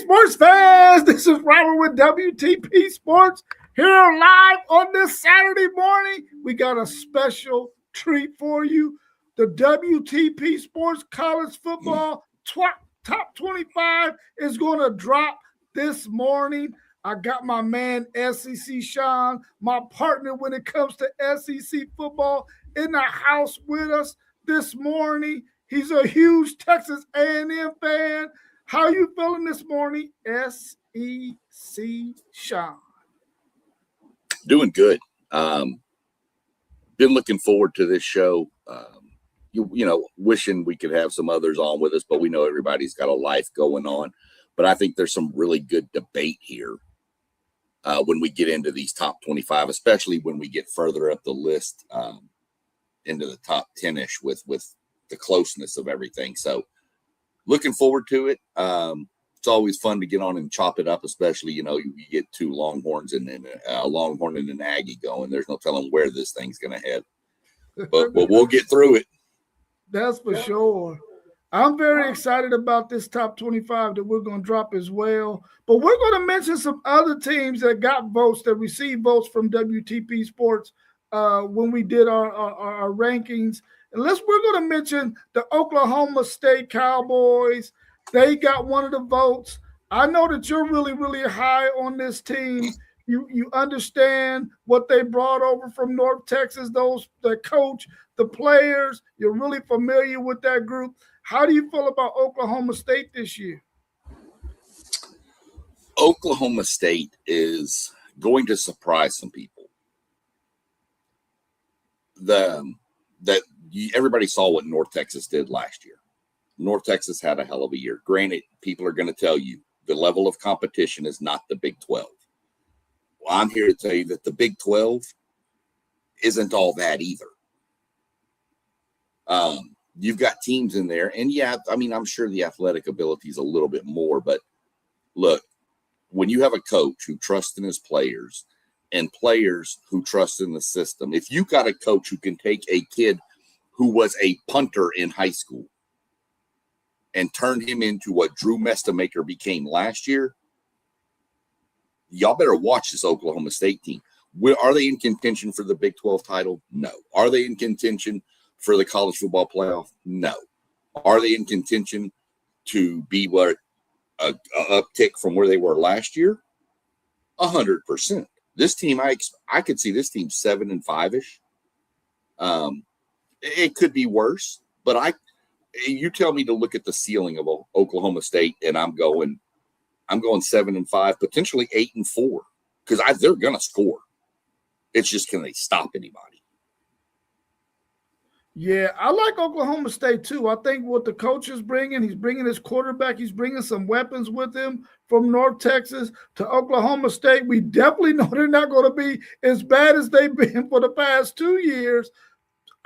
Sports fans, this is Robert with WTP Sports here live on this Saturday morning. We got a special treat for you. The WTP Sports College Football Top 25 is going to drop this morning. I got my man SEC Sean, my partner when it comes to SEC football, in the house with us this morning. He's a huge Texas A&M fan. How you feeling this morning, SEC Sean? Doing good. Been looking forward to this show. Wishing we could have some others on with us, but we know everybody's got a life going on. But I think there's some really good debate here when we get into these top 25, especially when we get further up the list into the top 10-ish with the closeness of everything. So looking forward to it. It's always fun to get on and chop it up, especially, you get two Longhorns and a Longhorn and an Aggie going. There's no telling where this thing's going to head. But we'll get through it. That's for sure. I'm very excited about this top 25 that we're going to drop as well. But we're going to mention some other teams that got votes, that received votes from WTP Sports when we did our rankings. And we're going to mention the Oklahoma State Cowboys. They got one of the votes. I know that you're really, really high on this team. You understand what they brought over from North Texas, the coach, the players. You're really familiar with that group. How do you feel about Oklahoma State this year? Oklahoma State is going to surprise some people. Everybody saw what North Texas did last year. North Texas had a hell of a year. Granted, people are going to tell you the level of competition is not the Big 12. Well, I'm here to tell you that the Big 12 isn't all that either. You've got teams in there, and I'm sure the athletic ability is a little bit more, but look, when you have a coach who trusts in his players and players who trust in the system, if you got a coach who can take a kid who was a punter in high school and turn him into what Drew Mestamaker became last year, y'all better watch this Oklahoma State team. Are they in contention for the Big 12 title? No. Are they in contention for the college football playoff? No. Are they in contention to be a uptick from where they were last year? 100%. This team, I could see this team 7-5-ish. It could be worse, but you tell me to look at the ceiling of Oklahoma State, and I'm going 7-5, potentially 8-4, because they're going to score. It's just, can they stop anybody? Yeah, I like Oklahoma State too. I think what the coach is bringing, he's bringing his quarterback, he's bringing some weapons with him from North Texas to Oklahoma State. We definitely know they're not going to be as bad as they've been for the past 2 years.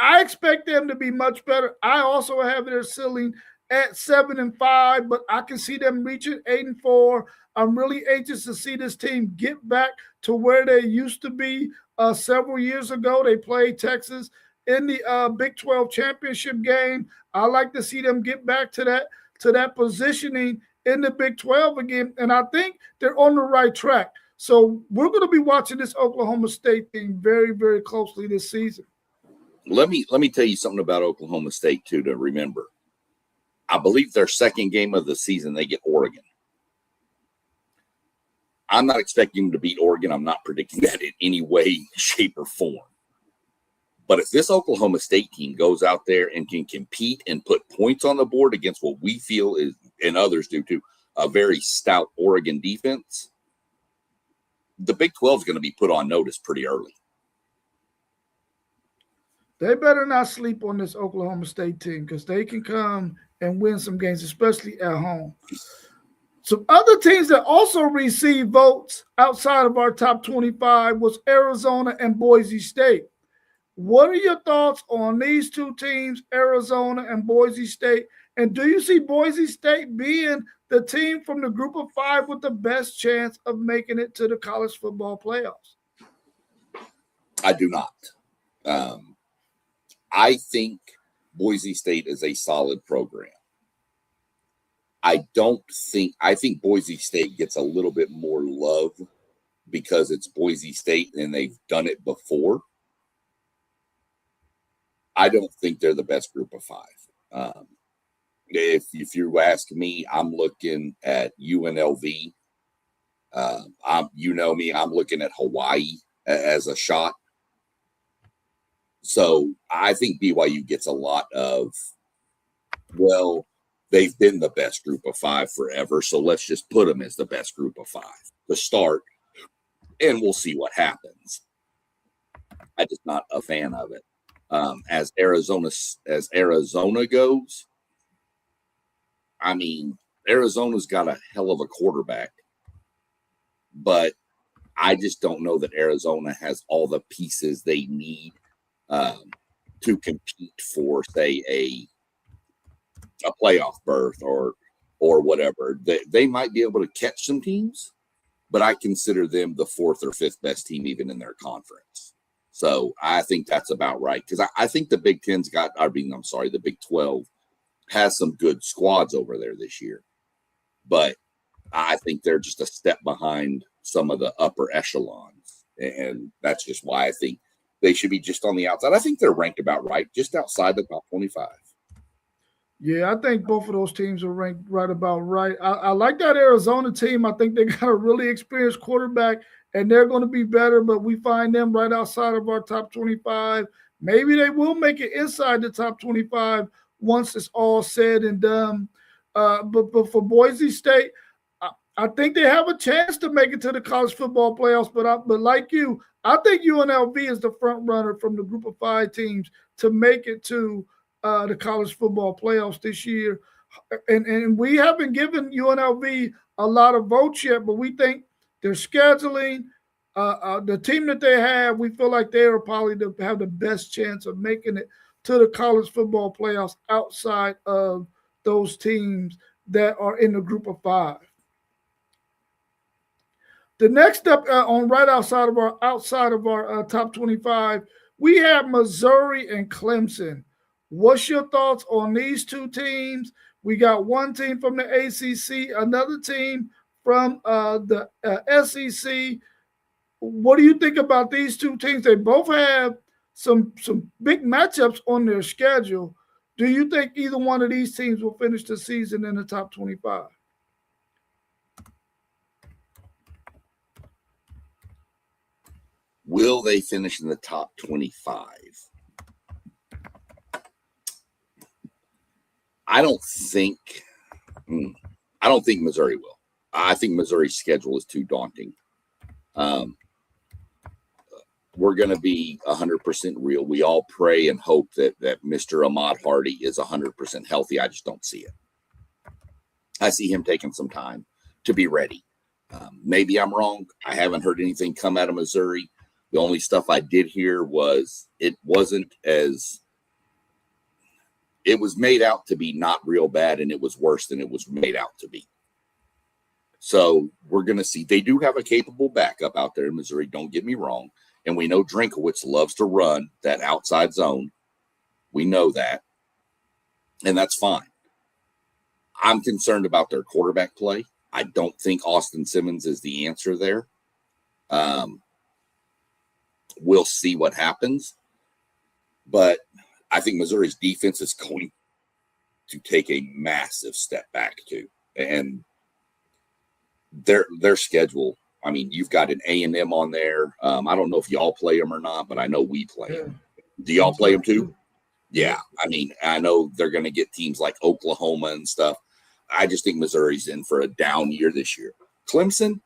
I expect them to be much better. I also have their ceiling at 7-5, but I can see them reaching 8-4. I'm really anxious to see this team get back to where they used to be several years ago. They played Texas in the Big 12 championship game. I like to see them get back to that positioning in the Big 12 again, and I think they're on the right track. So we're going to be watching this Oklahoma State team very, very closely this season. Let me tell you something about Oklahoma State too to remember. I believe their second game of the season, they get Oregon. I'm not expecting them to beat Oregon. I'm not predicting that in any way, shape, or form. But if this Oklahoma State team goes out there and can compete and put points on the board against what we feel is, and others do too, a very stout Oregon defense, the Big 12 is going to be put on notice pretty early. They better not sleep on this Oklahoma State team, because they can come and win some games, especially at home. Some other teams that also received votes outside of our top 25 was Arizona and Boise State. What are your thoughts on these two teams, Arizona and Boise State? And do you see Boise State being the team from the group of five with the best chance of making it to the college football playoffs? I do not. I think Boise State is a solid program. I think Boise State gets a little bit more love because it's Boise State and they've done it before. I don't think they're the best group of five. If you ask me, I'm looking at UNLV. You know me, I'm looking at Hawaii as a shot. So I think BYU gets a lot of, well, they've been the best group of five forever, so let's just put them as the best group of five to start, and we'll see what happens. I'm just not a fan of it. As Arizona goes, I mean, Arizona's got a hell of a quarterback, but I just don't know that Arizona has all the pieces they need to compete for, say, a playoff berth or whatever. They might be able to catch some teams, but I consider them the fourth or fifth best team even in their conference. So I think that's about right, because I think the Big 10's the Big 12 has some good squads over there this year, but I think they're just a step behind some of the upper echelons, and that's just why I think they should be just on the outside. I think they're ranked about right, just outside the top 25. Yeah, I think both of those teams are ranked right about right. I like that Arizona team. I think they got a really experienced quarterback, and they're going to be better, but we find them right outside of our top 25. Maybe they will make it inside the top 25 once it's all said and done. But for Boise State, I think they have a chance to make it to the college football playoffs. But like you, I think UNLV is the front runner from the group of five teams to make it to the college football playoffs this year. And we haven't given UNLV a lot of votes yet, but we think their scheduling, the team that they have, we feel like they are probably have the best chance of making it to the college football playoffs outside of those teams that are in the group of five. The next up on right outside of our top 25, we have Missouri and Clemson. What's your thoughts on these two teams? We got one team from the ACC, another team from the SEC. What do you think about these two teams? They both have some big matchups on their schedule. Do you think either one of these teams will finish the season in the top 25? Will they finish in the top 25? I don't think Missouri will. I think Missouri's schedule is too daunting. We're going to be 100% real. We all pray and hope that Mr. Ahmad Hardy is 100% healthy. I just don't see it. I see him taking some time to be ready. Maybe I'm wrong. I haven't heard anything come out of Missouri. The only stuff I did hear was it was made out to be not real bad, and it was worse than it was made out to be. So we're going to see. They do have a capable backup out there in Missouri, don't get me wrong. And we know Drinkowitz loves to run that outside zone. We know that. And that's fine. I'm concerned about their quarterback play. I don't think Austin Simmons is the answer there. We'll see what happens. But I think Missouri's defense is going to take a massive step back too. And their schedule, I mean, you've got an A&M on there. I don't know if y'all play them or not, but I know we play them. Do y'all play them too? Yeah. I mean, I know they're going to get teams like Oklahoma and stuff. I just think Missouri's in for a down year this year. Clemson,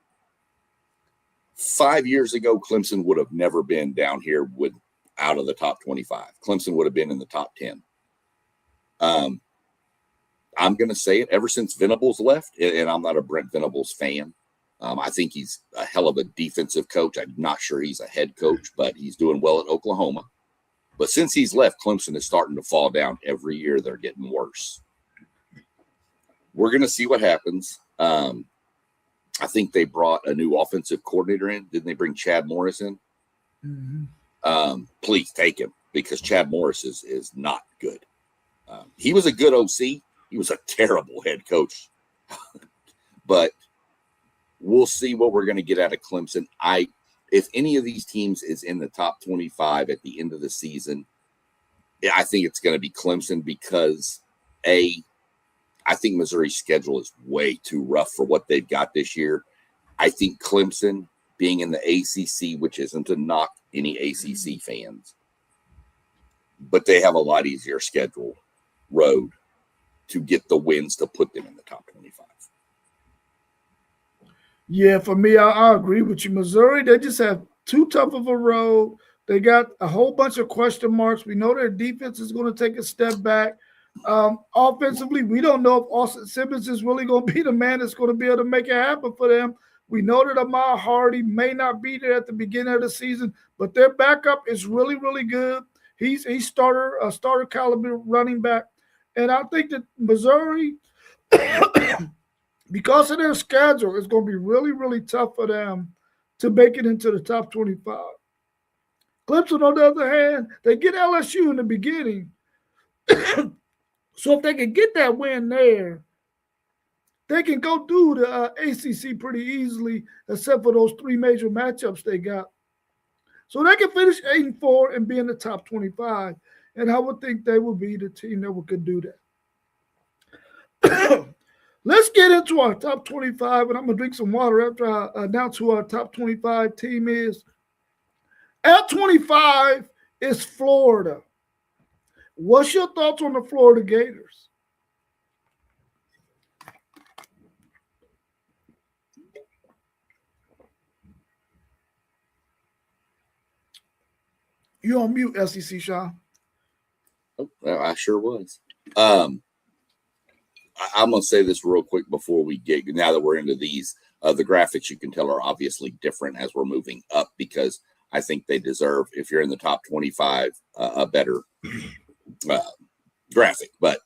5 years ago, Clemson would have never been down here out of the top 25. Clemson would have been in the top 10. I'm going to say it, ever since Venables left, and I'm not a Brent Venables fan. I think he's a hell of a defensive coach. I'm not sure he's a head coach, but he's doing well at Oklahoma. But since he's left, Clemson is starting to fall down every year. They're getting worse. We're going to see what happens. I think they brought a new offensive coordinator in. Didn't they bring Chad Morris in? Mm-hmm. Please take him, because Chad Morris is not good. He was a good OC. He was a terrible head coach But we'll see what we're going to get out of Clemson. If any of these teams is in the top 25 at the end of the season, I think it's going to be Clemson because I think Missouri's schedule is way too rough for what they've got this year. I think Clemson being in the ACC, which isn't to knock any ACC fans, but they have a lot easier schedule road to get the wins to put them in the top 25. Yeah, for me, I agree with you. Missouri, they just have too tough of a road. They got a whole bunch of question marks. We know their defense is going to take a step back. Offensively, we don't know if Austin Simmons is really going to be the man that's going to be able to make it happen for them. We know that Ahmad Hardy may not be there at the beginning of the season, but their backup is really, really good. He's a starter caliber running back. And I think that Missouri, because of their schedule, it's going to be really, really tough for them to make it into the top 25. Clemson, on the other hand, they get LSU in the beginning. So if they can get that win there, they can go through the ACC pretty easily, except for those three major matchups they got. So they can finish 8-4 and be in the top 25. And I would think they would be the team that could do that. Let's get into our top 25, and I'm going to drink some water after I announce who our top 25 team is. At 25 is Florida. What's your thoughts on the Florida Gators? You on mute, SEC Sean. Oh, I sure was. I'm going to say this real quick before we get, now that we're into these, the graphics you can tell are obviously different as we're moving up because I think they deserve, if you're in the top 25, a better graphic. But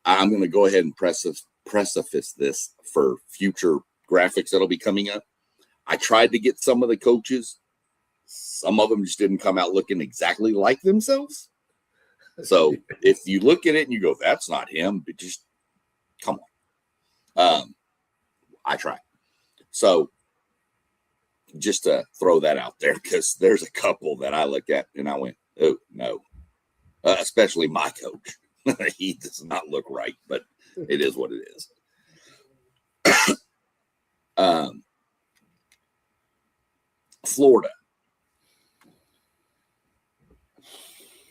I'm going to go ahead and preface this for future graphics that'll be coming up. I tried to get some of the coaches. Some of them just didn't come out looking exactly like themselves. So if you look at it and you go, that's not him, but just come on. I tried. So just to throw that out there, because there's a couple that I look at and I went, oh, no. Especially my coach. He does not look right, but it is what it is. Florida.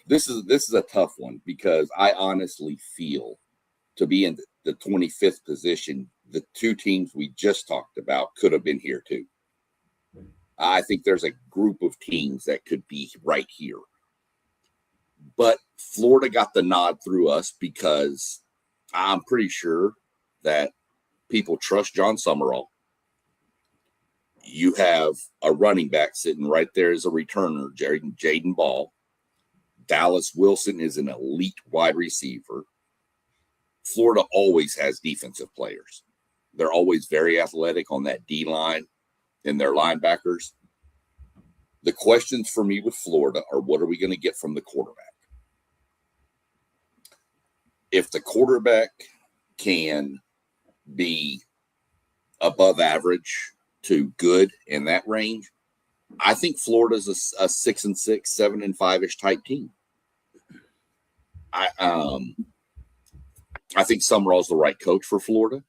This is a tough one because I honestly feel to be in the 25th position, the two teams we just talked about could have been here too. I think there's a group of teams that could be right here. But Florida got the nod through us because I'm pretty sure that people trust John Summerall. You have a running back sitting right there as a returner, Jaden Ball. Dallas Wilson is an elite wide receiver. Florida always has defensive players. They're always very athletic on that D line and their linebackers. The questions for me with Florida are, what are we going to get from the quarterback? If the quarterback can be above average to good in that range, I think Florida's a 6-6, 7-5-ish type team. I think Summerall's the right coach for Florida.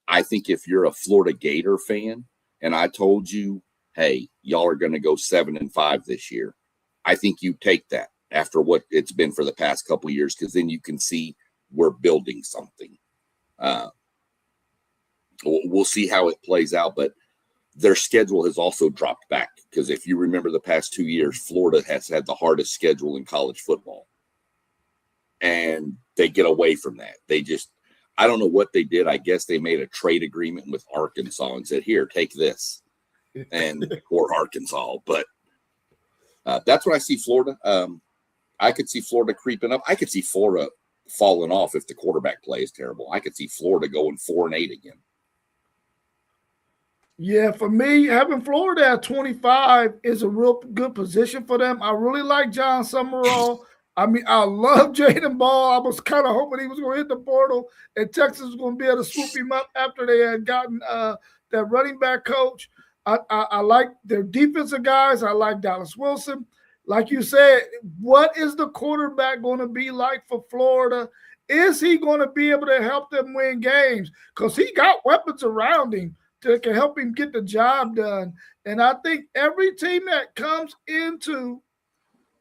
I think if you're a Florida Gator fan and I told you, hey, y'all are going to go 7-5 this year, I think you take that after what it's been for the past couple of years, because then you can see we're building something. We'll see how it plays out, but their schedule has also dropped back because if you remember the past 2 years, Florida has had the hardest schedule in college football. And they get away from that. I don't know what they did. I guess they made a trade agreement with Arkansas and said, here, take this. And poor Arkansas. But that's what I see Florida. I could see Florida creeping up. I could see Florida falling off if the quarterback play is terrible. I could see Florida going 4-8 again. Yeah, for me, having Florida at 25 is a real good position for them. I really like John Summerall. I mean, I love Jaden Ball. I was kind of hoping he was going to hit the portal and Texas was going to be able to swoop him up after they had gotten that running back coach. I like their defensive guys. I like Dallas Wilson. Like you said, what is the quarterback going to be like for Florida? Is he going to be able to help them win games? Because he got weapons around him that can help him get the job done. And I think every team that comes into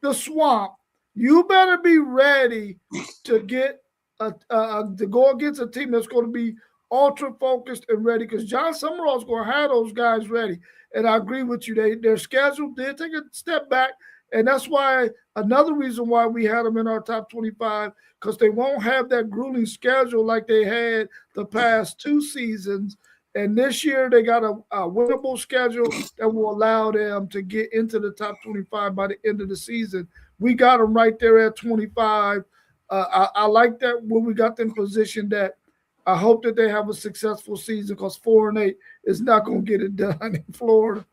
the swamp, you better be ready to get to go against a team that's going to be ultra focused and ready. Because John Summerall's going to have those guys ready. And I agree with you. Their schedule did take a step back, and that's why another reason why we had them in our top 25, because they won't have that grueling schedule like they had the past 2 seasons. And this year they got a winnable schedule that will allow them to get into the top 25 by the end of the season. We got them right there at 25. I like that when we got them positioned that I hope that they have a successful season, because 4-8 is not going to get it done in Florida.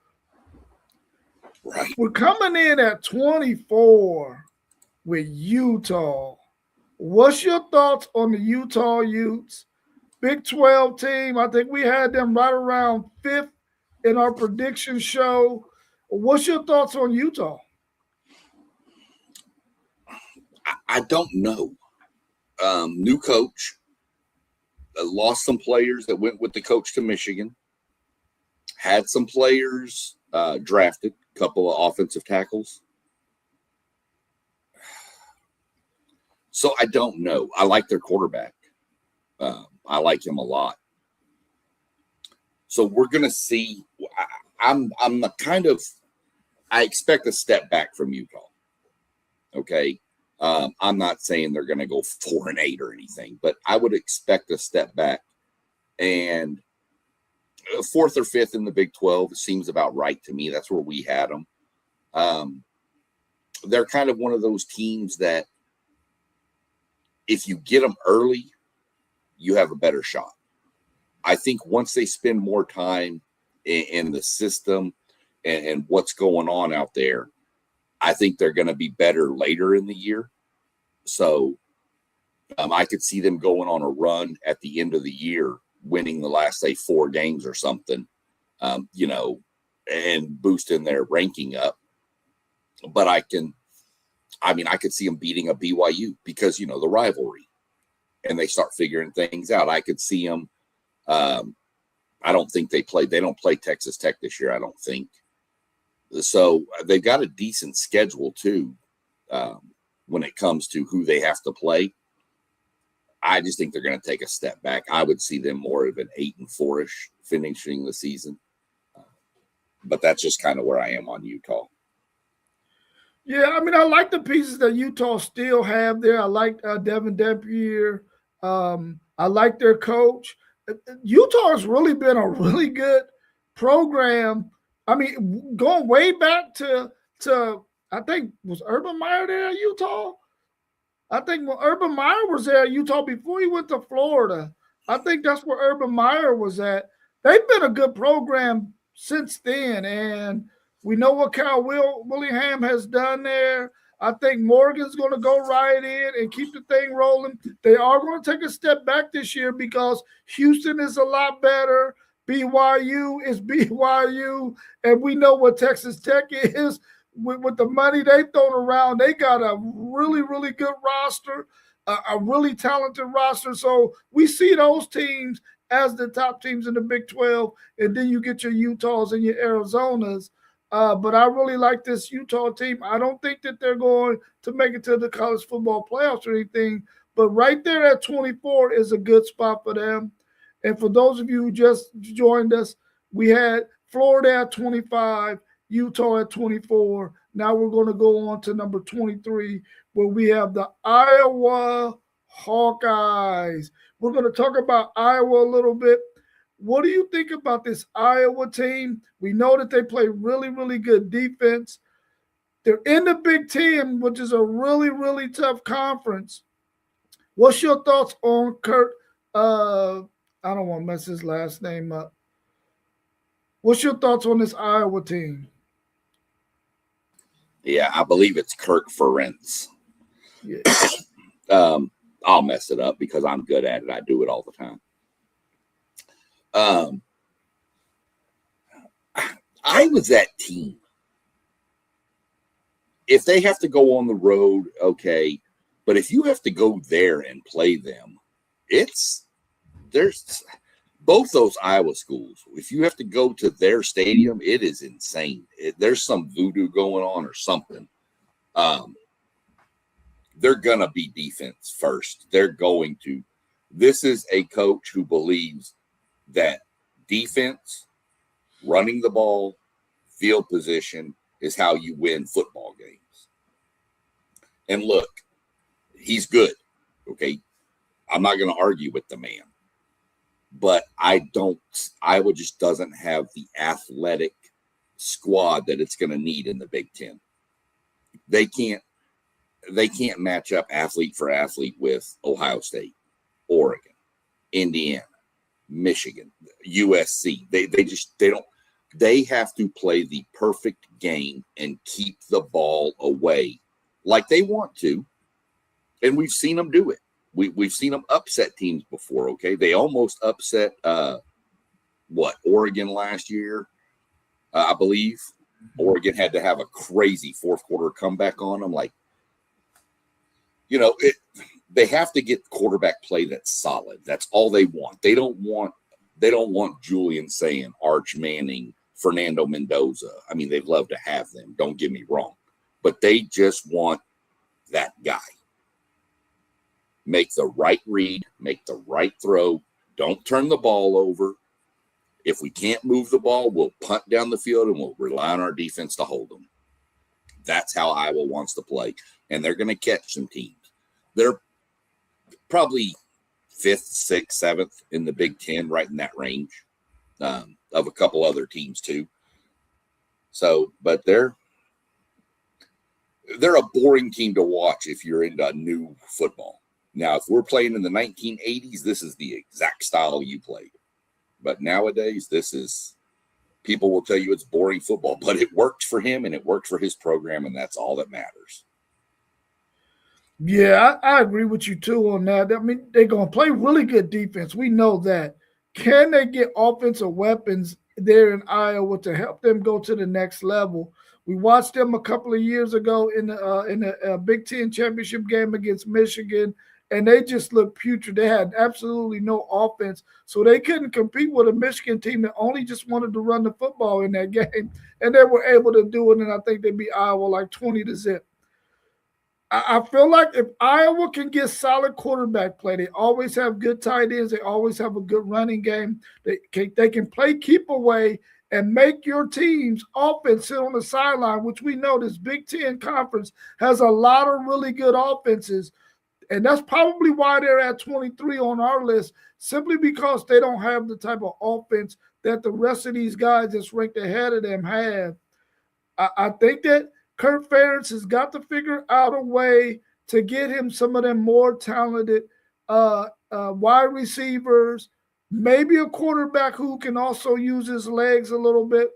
Right. We're coming in at 24 with Utah. What's your thoughts on the Utah Utes? Big 12 team. I think we had them right around 5th in our prediction show. What's your thoughts on Utah? I don't know. New coach. Lost some players that went with the coach to Michigan. Had some players drafted, a couple of offensive tackles. So I don't know. I like their quarterback. I like him a lot. So we're going to see. I'm I expect a step back from Utah. Okay. I'm not saying they're going to go 4-8 or anything, but I would expect a step back. And 4th or 5th in the Big 12 seems about right to me. That's where we had them. They're kind of one of those teams that if you get them early, you have a better shot. I think once they spend more time in the system and what's going on out there, I think they're going to be better later in the year. So I could see them going on a run at the end of the year, winning the last, say, 4 games or something, and boosting their ranking up. But I could see them beating a BYU because, the rivalry, and they start figuring things out. I could see them. I don't think they don't play Texas Tech this year, I don't think. So they've got a decent schedule too when it comes to who they have to play. I just think they're going to take a step back. I would see them more of an 8-4-ish finishing the season. But that's just kind of where I am on Utah. Yeah, I like the pieces that Utah still have there. I like Devin Dampier. I like their coach. Utah has really been a really good program. Going way back to I think, was Urban Meyer there at Utah? I think when Urban Meyer was there at Utah before he went to Florida, I think that's where Urban Meyer was at. They've been a good program since then, and we know what Cal Willingham has done there. I think Morgan's going to go right in and keep the thing rolling. They are going to take a step back this year because Houston is a lot better. BYU is BYU, and we know what Texas Tech is. With the money they thrown around, they got a really, really good roster, a really talented roster. So we see those teams as the top teams in the Big 12, and then you get your Utahs and your Arizonas. But I really like this Utah team. I don't think that they're going to make it to the college football playoffs or anything, but right there at 24 is a good spot for them. And for those of you who just joined us, we had Florida at 25, Utah at 24. Now we're going to go on to number 23, where we have the Iowa Hawkeyes. We're going to talk about Iowa a little bit. What do you think about this Iowa team? We know that they play really, really good defense. They're in the Big Ten, which is a really, really tough conference. What's your thoughts on Kurt? I don't want to mess his last name up. What's your thoughts on this Iowa team? Yeah, I believe it's Kirk Ferentz. Yeah. I'll mess it up because I'm good at it. I do it all the time. Iowa's that team. If they have to go on the road, okay. But if you have to go there and play them, there's both those Iowa schools. If you have to go to their stadium, it is insane. There's some voodoo going on or something. They're going to be defense first. They're going to. This is a coach who believes that defense, running the ball, field position is how you win football games. And look, he's good. Okay. I'm not going to argue with the man. But Iowa just doesn't have the athletic squad that it's going to need in the Big Ten. They can't match up athlete for athlete with Ohio State, Oregon, Indiana, Michigan, USC. They have to play the perfect game and keep the ball away like they want to. And we've seen them do it. We've seen them upset teams before, okay? They almost upset, Oregon last year, I believe. Oregon had to have a crazy fourth quarter comeback on them. They have to get quarterback play that's solid. That's all they want. They don't want Julian Saying, Arch Manning, Fernando Mendoza. I mean, they'd love to have them. Don't get me wrong. But they just want that guy. Make the right read, make the right throw. Don't turn the ball over. If we can't move the ball, we'll punt down the field and we'll rely on our defense to hold them. That's how Iowa wants to play. And they're going to catch some teams. They're probably 5th, 6th, 7th in the Big Ten, right in that range of a couple other teams too. So, but they're a boring team to watch if you're into new football. Now, if we're playing in the 1980s, this is the exact style you played. But nowadays, people will tell you it's boring football, but it worked for him and it worked for his program, and that's all that matters. Yeah, I agree with you too on that. I mean, they're going to play really good defense. We know that. Can they get offensive weapons there in Iowa to help them go to the next level? We watched them a couple of years ago in the Big Ten championship game against Michigan, and they just looked putrid. They had absolutely no offense, so they couldn't compete with a Michigan team that only just wanted to run the football in that game, and they were able to do it, and I think they beat Iowa like 20-0. I feel like if Iowa can get solid quarterback play, they always have good tight ends, they always have a good running game, they can play keep away and make your team's offense sit on the sideline, which we know this Big Ten conference has a lot of really good offenses. And that's probably why they're at 23 on our list, simply because they don't have the type of offense that the rest of these guys that's ranked ahead of them have. I think that Kurt Ferentz has got to figure out a way to get him some of them more talented wide receivers, maybe a quarterback who can also use his legs a little bit.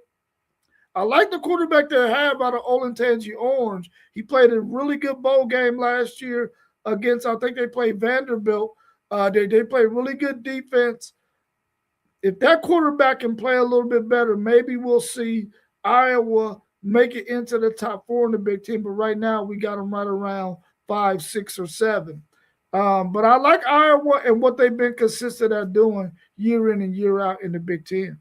I like the quarterback they have out of Olentangy Orange. He played a really good bowl game last year against, I think they played Vanderbilt. They play really good defense. If that quarterback can play a little bit better, maybe we'll see Iowa make it into the top 4 in the Big Ten. But right now, we got them right around 5, 6, or 7. But I like Iowa and what they've been consistent at doing year in and year out in the Big Ten.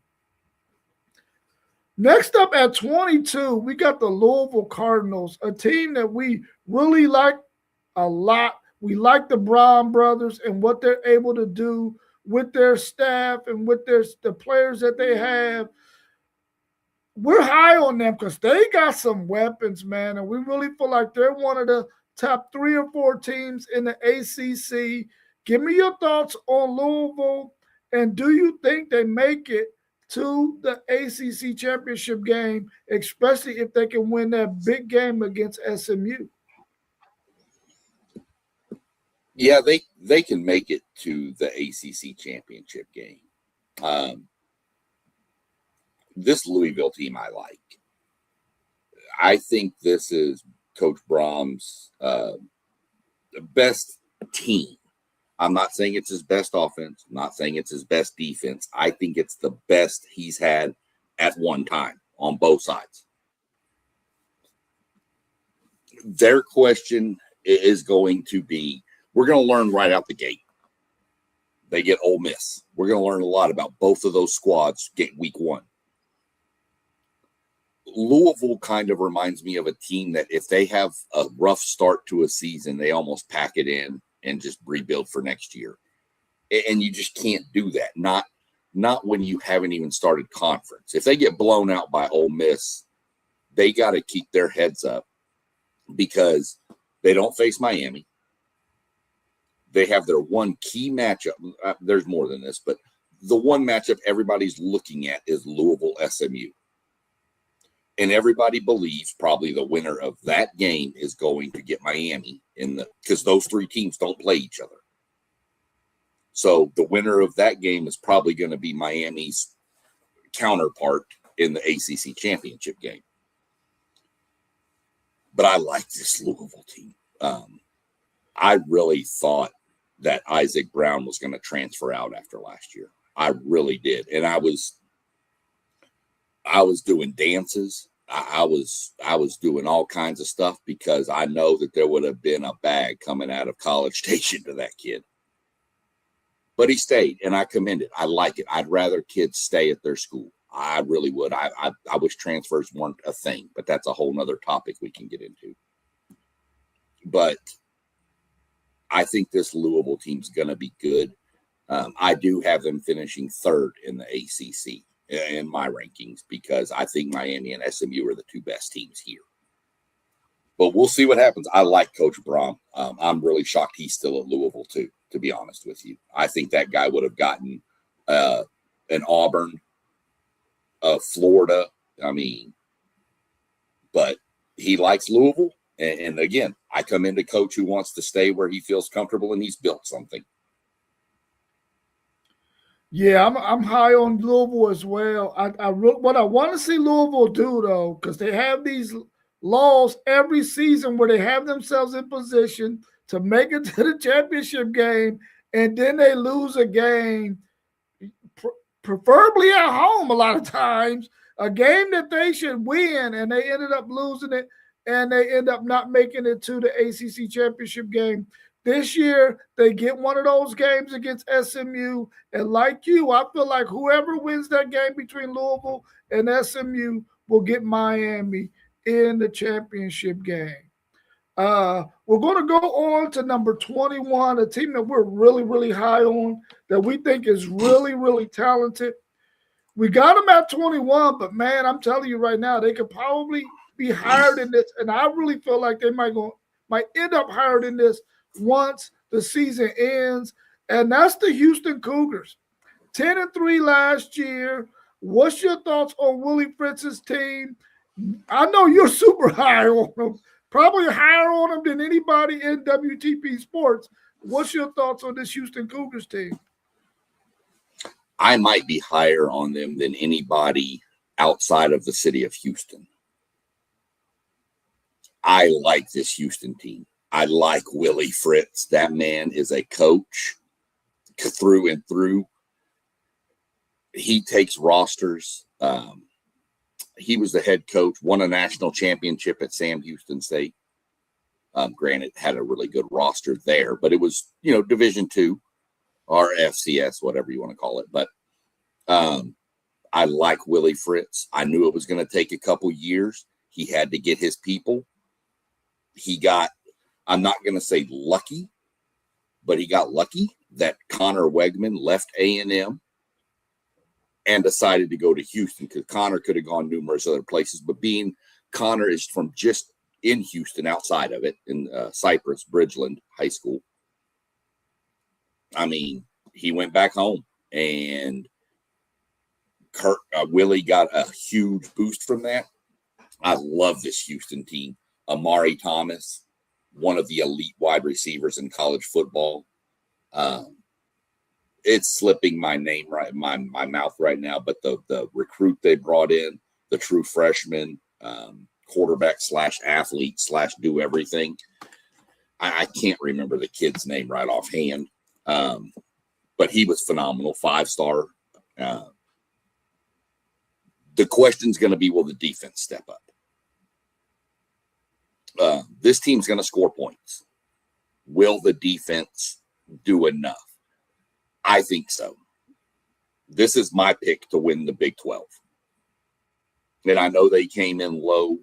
Next up at 22, we got the Louisville Cardinals, a team that we really like a lot. We like the Brown brothers and what they're able to do with their staff and with the players that they have. We're high on them because they got some weapons, man, and we really feel like they're one of the top 3 or 4 teams in the ACC. Give me your thoughts on Louisville, and do you think they make it to the ACC championship game, especially if they can win that big game against SMU? Yeah, they can make it to the ACC championship game. This Louisville team I like. I think this is Coach Brahms' best team. I'm not saying it's his best offense. I'm not saying it's his best defense. I think it's the best he's had at one time on both sides. Their question is going to be, we're going to learn right out the gate. They get Ole Miss. We're going to learn a lot about both of those squads week one. Louisville kind of reminds me of a team that if they have a rough start to a season, they almost pack it in and just rebuild for next year. And you just can't do that. Not when you haven't even started conference. If they get blown out by Ole Miss, they got to keep their heads up because they don't face Miami. They have their one key matchup. There's more than this, but the one matchup everybody's looking at is Louisville SMU. And everybody believes probably the winner of that game is going to get Miami because those three teams don't play each other. So the winner of that game is probably going to be Miami's counterpart in the ACC championship game. But I like this Louisville team. I really thought that Isaac Brown was going to transfer out after last year. I really did. And I was doing dances. I was doing all kinds of stuff because I know that there would have been a bag coming out of College Station to that kid. But he stayed, and I commend it. I like it. I'd rather kids stay at their school. I really would. I wish transfers weren't a thing, but that's a whole nother topic we can get into. But I think this Louisville team's going to be good. I do have them finishing third in the ACC in my rankings because I think Miami and SMU are the two best teams here. But we'll see what happens. I like Coach Braun. I'm really shocked he's still at Louisville too, to be honest with you. I think that guy would have gotten an Auburn, Florida. But he likes Louisville. And again, I come into coach who wants to stay where he feels comfortable and he's built something. Yeah, I'm high on Louisville as well. What I want to see Louisville do though, because they have these laws every season where they have themselves in position to make it to the championship game, and then they lose a game, preferably at home a lot of times, a game that they should win, and they ended up losing it, and they end up not making it to the ACC championship game. This year, they get one of those games against SMU, and like you, I feel like whoever wins that game between Louisville and SMU will get Miami in the championship game. We're going to go on to number 21, a team that we're really, really high on, that we think is really, really talented. We got them at 21, but man, I'm telling you right now, they could probably be higher than this, and I really feel like they might end up higher than this once the season ends, and that's the Houston Cougars. 10-3 last year. What's your thoughts on Willie Fritz's team? I know you're super high on them, probably higher on them than anybody in WTP Sports. What's your thoughts on this Houston Cougars team? I might be higher on them than anybody outside of the city of Houston. I like this Houston team. I like Willie Fritz. That man is a coach through and through. He takes rosters. He was the head coach, won a national championship at Sam Houston State. Granted, had a really good roster there, but it was, Division II or FCS, whatever you want to call it. But I like Willie Fritz. I knew it was going to take a couple years. He had to get his people. He got, I'm not going to say lucky, but he got lucky that Connor Wegman left A&M and decided to go to Houston, because Connor could have gone numerous other places. But being Connor is from just in Houston, outside of it, in Cypress, Bridgeland High School. He went back home, and Willie got a huge boost from that. I love this Houston team. Amari Thomas, one of the elite wide receivers in college football. It's slipping my name right in my mouth right now, but the recruit they brought in, the true freshman, quarterback / athlete / do everything. I can't remember the kid's name right offhand, but he was phenomenal, 5-star. The question's going to be, will the defense step up? This team's going to score points. Will the defense do enough? I think so. This is my pick to win the Big 12. And I know they came in lower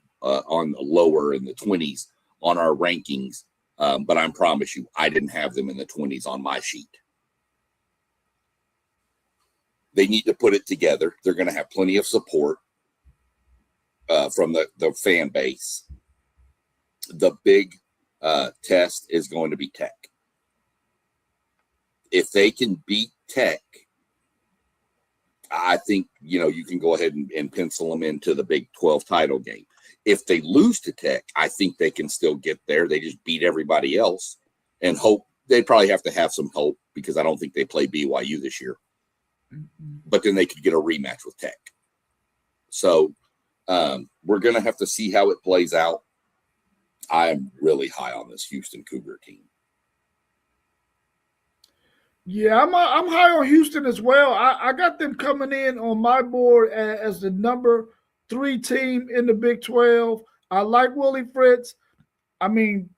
in the 20s on our rankings, but I promise you, I didn't have them in the 20s on my sheet. They need to put it together. They're going to have plenty of support from the fan base. The big test is going to be Tech. If they can beat Tech, I think, you can go ahead and pencil them into the Big 12 title game. If they lose to Tech, I think they can still get there. They just beat everybody else and hope. They probably have to have some hope because I don't think they play BYU this year. Mm-hmm. But then they could get a rematch with Tech. So we're going to have to see how it plays out. I'm really high on this Houston Cougar team. Yeah, I'm high on Houston as well. I got them coming in on my board as the number 3 team in the Big 12. I like Willie Fritz. I mean,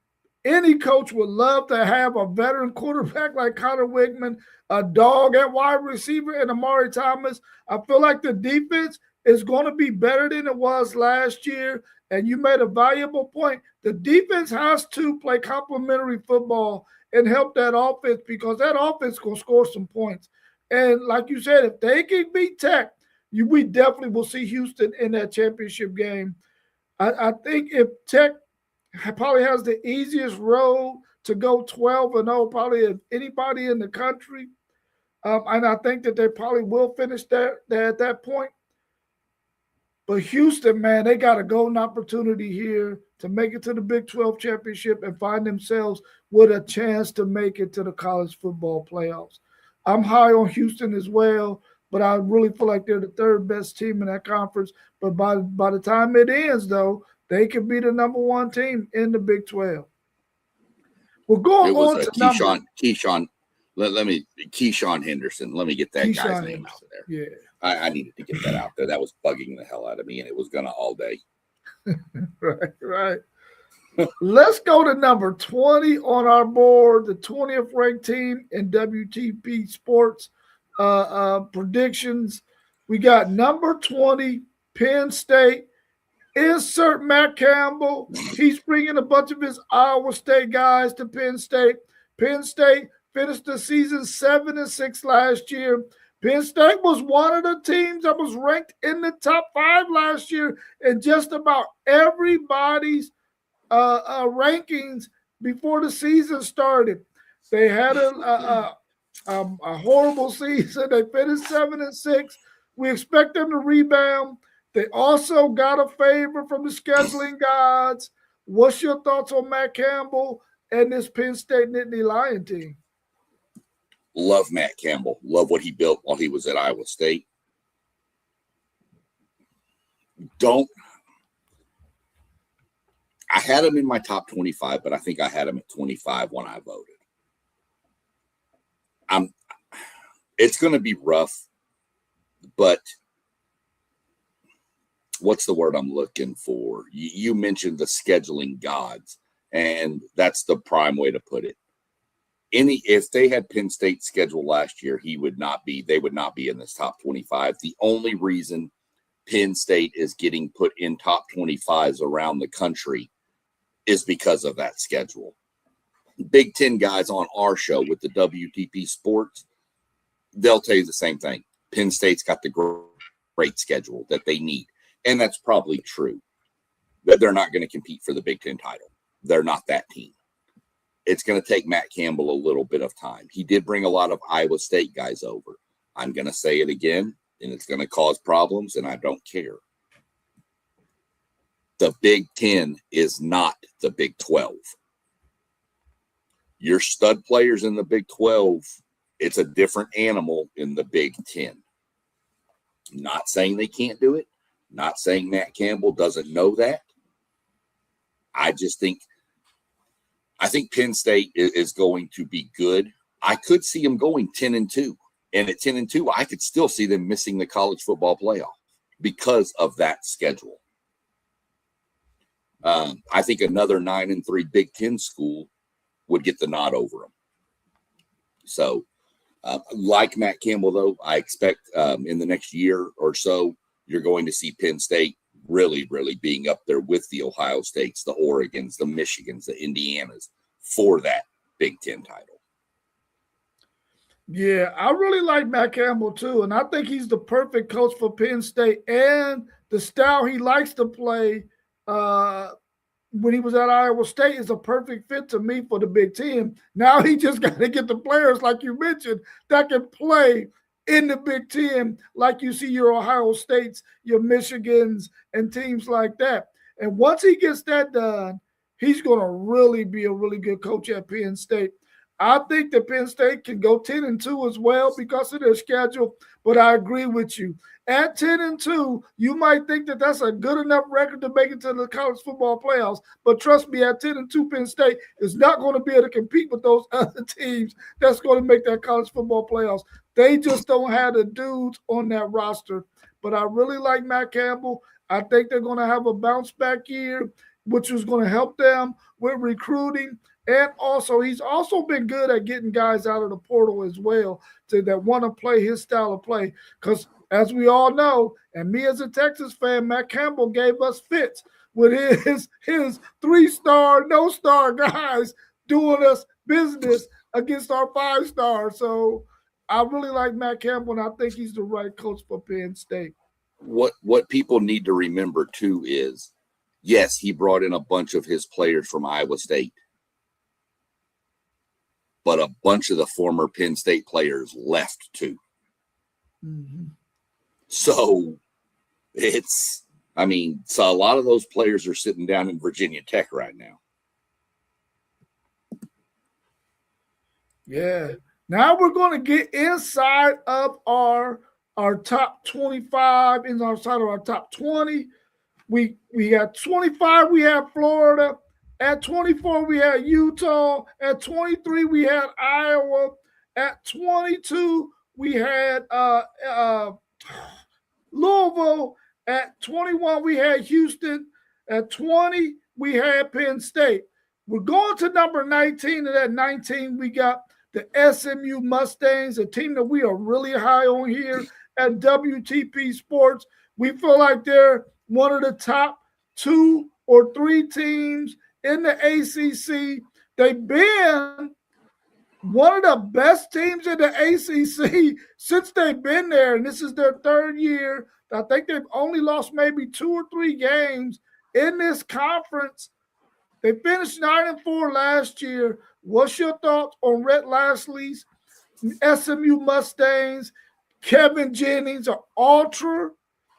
any coach would love to have a veteran quarterback like Connor Wickman, a dog at wide receiver, and Amari Thomas. I feel like the defense is going to be better than it was last year. And you made a valuable point. The defense has to play complementary football and help that offense because that offense is going to score some points. And like you said, if they can beat Tech, we definitely will see Houston in that championship game. I think if Tech probably has the easiest road to go 12-0, probably of anybody in the country. And I think that they probably will finish there at that point. But Houston, man, they got a golden opportunity here to make it to the Big 12 championship and find themselves with a chance to make it to the college football playoffs. I'm high on Houston as well, but I really feel like they're the 3rd best team in that conference. But by the time it ends, though, they could be the number 1 team in the Big 12. We're going on to Keyshawn. Keyshawn Henderson. Let me get that guy's name out there. Yeah. I needed to get that out there. That was bugging the hell out of me, and it was going to all day. Right. Let's go to number 20 on our board, the 20th ranked team in WTP Sports predictions. We got number 20, Penn State. Insert Matt Campbell. He's bringing a bunch of his Iowa State guys to Penn State. Penn State finished the season 7-6 last year. Penn State was one of the teams that was ranked in the top 5 last year in just about everybody's rankings before the season started. They had a horrible season. They finished 7-6. We expect them to rebound. They also got a favor from the scheduling gods. What's your thoughts on Matt Campbell and this Penn State Nittany Lion team? Love Matt Campbell. Love what he built while he was at Iowa State. I had him in my top 25, but I think I had him at 25 when I voted. It's going to be rough, but what's the word I'm looking for? You mentioned the scheduling gods, and that's the prime way to put it. If they had Penn State scheduled last year, they would not be in this top 25. The only reason Penn State is getting put in top 25s around the country is because of that schedule. Big Ten guys on our show with the WTP Sports, they'll tell you the same thing. Penn State's got the great schedule that they need. And that's probably true. That they're not going to compete for the Big Ten title. They're not that team. It's going to take Matt Campbell a little bit of time. He did bring a lot of Iowa State guys over. I'm going to say it again, and it's going to cause problems, and I don't care. The Big Ten is not the Big 12. Your stud players in the Big 12, it's a different animal in the Big Ten. Not saying they can't do it. Not saying Matt Campbell doesn't know that. I just think I think Penn State is going to be good. I could see them going 10-2. And at 10-2, I could still see them missing the college football playoff because of that schedule. I think another 9-3 Big Ten school would get the nod over them. So, like Matt Campbell, though, I expect in the next year or so, you're going to see Penn State really, really being up there with the Ohio States, the Oregons, the Michigans, the Indianas for that Big Ten title. Yeah, I really like Matt Campbell too, and I think he's the perfect coach for Penn State, and the style he likes to play when he was at Iowa State is a perfect fit to me for the Big Ten. Now he just got to get the players, like you mentioned, that can play in the Big Ten, like you see your Ohio States, your Michigans, and teams like that. And once he gets that done, he's going to really be a really good coach at Penn State. I think that Penn State can go 10-2 as well because of their schedule, but I agree with you. At 10-2, you might think that that's a good enough record to make it to the college football playoffs, but trust me, at 10-2, Penn State is not going to be able to compete with those other teams that's going to make that college football playoffs. They just don't have the dudes on that roster. But I really like Matt Campbell. I think they're going to have a bounce back year, which is going to help them with recruiting. And also, he's also been good at getting guys out of the portal as well that want to play his style of play. Because as we all know, and me as a Texas fan, Matt Campbell gave us fits with his 3-star, no-star guys doing us business against our 5-star. So I really like Matt Campbell, and I think he's the right coach for Penn State. What people need to remember, too, is, yes, he brought in a bunch of his players from Iowa State, but a bunch of the former Penn State players left, too. Mm-hmm. So so a lot of those players are sitting down in Virginia Tech right now. Yeah. Now we're going to get inside of our top 25, inside of our top 20. We got 25, we have Florida. At 24, we had Utah. At 23, we had Iowa. At 22, we had Louisville. At 21, we had Houston. At 20, we had Penn State. We're going to number 19, and at 19, we got the SMU Mustangs, a team that we are really high on here at WTP Sports. We feel like they're one of the top 2 or 3 teams in the ACC. They've been one of the best teams in the ACC since they've been there, and this is their 3rd year. I think they've only lost maybe 2 or 3 games in this conference. They finished 9-4 last year. What's your thoughts on Rhett Lashley's SMU Mustangs? Kevin Jennings, an ultra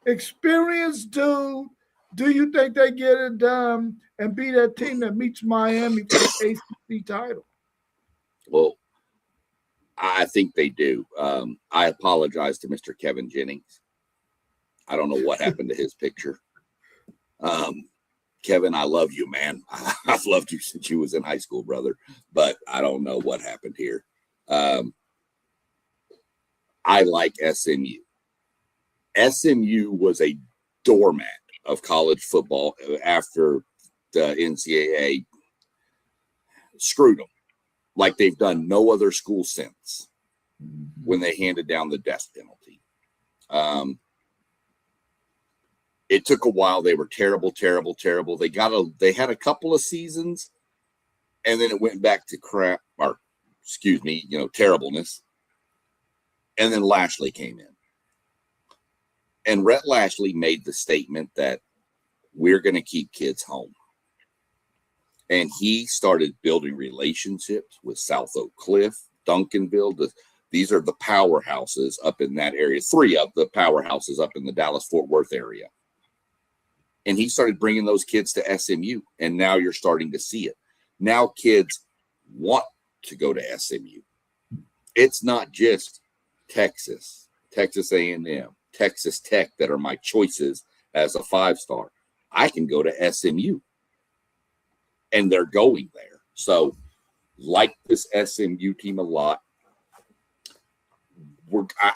experienced dude. Do you think they get it done and be that team that meets Miami for the ACC title? Well, I think they do. I apologize to Mr. Kevin Jennings. I don't know what happened to his picture. Kevin, I love you, man. I've loved you since you was in high school, brother. But I don't know what happened here. I like SMU. SMU was a doormat of college football after the NCAA screwed them like they've done no other school since when they handed down the death penalty. It took a while. They were terrible. They had a couple of seasons, and then it went back to terribleness. And then Lashley came in. And Rhett Lashley made the statement that we're going to keep kids home. And he started building relationships with South Oak Cliff, Duncanville. These are the powerhouses up in that area, 3 of the powerhouses up in the Dallas-Fort Worth area. And he started bringing those kids to SMU, and now you're starting to see it. Now kids want to go to SMU. It's not just Texas A&M, Texas Tech that are my choices as a 5-star. I can go to SMU, and they're going there. So, like this SMU team a lot.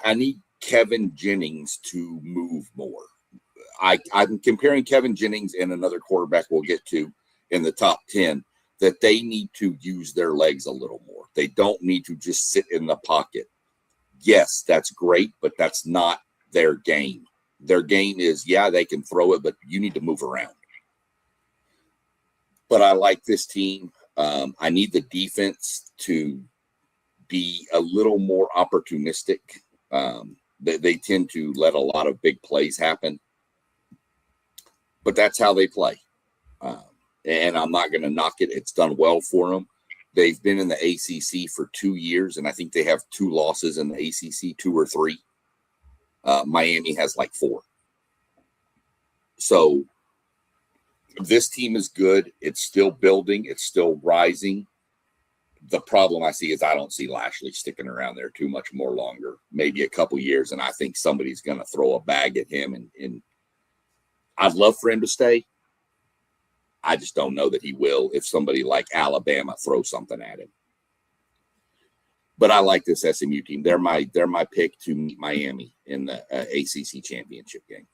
I need Kevin Jennings to move more. I'm comparing Kevin Jennings and another quarterback we'll get to in the top 10 that they need to use their legs a little more. They don't need to just sit in the pocket. Yes, that's great, but that's not their game. Their game is, yeah, they can throw it, but you need to move around. But I like this team. I need the defense to be a little more opportunistic. They tend to let a lot of big plays happen. But that's how they play. And I'm not going to knock it. It's done well for them. They've been in the ACC for 2 years, and I think they have 2 losses in the ACC, 2 or 3. Miami has like 4. So this team is good. It's still building. It's still rising. The problem I see is I don't see Lashley sticking around there too much more longer, maybe a couple years, and I think somebody's going to throw a bag at him. And I'd love for him to stay. I just don't know that he will if somebody like Alabama throws something at him. But I like this SMU team. They're my pick to meet Miami in the ACC championship game.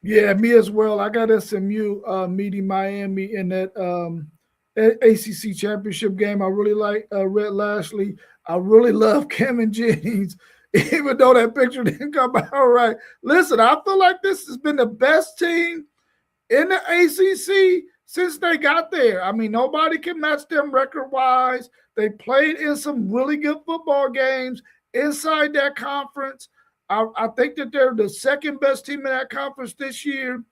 Yeah, me as well. I got SMU meeting Miami in that ACC championship game. I really like Red Lashley. I really love Kevin Jennings, even though that picture didn't come out right. Listen, I feel like this has been the best team in the ACC since they got there. I mean, nobody can match them record-wise. They played in some really good football games inside that conference. I think that they're the second best team in that conference this year.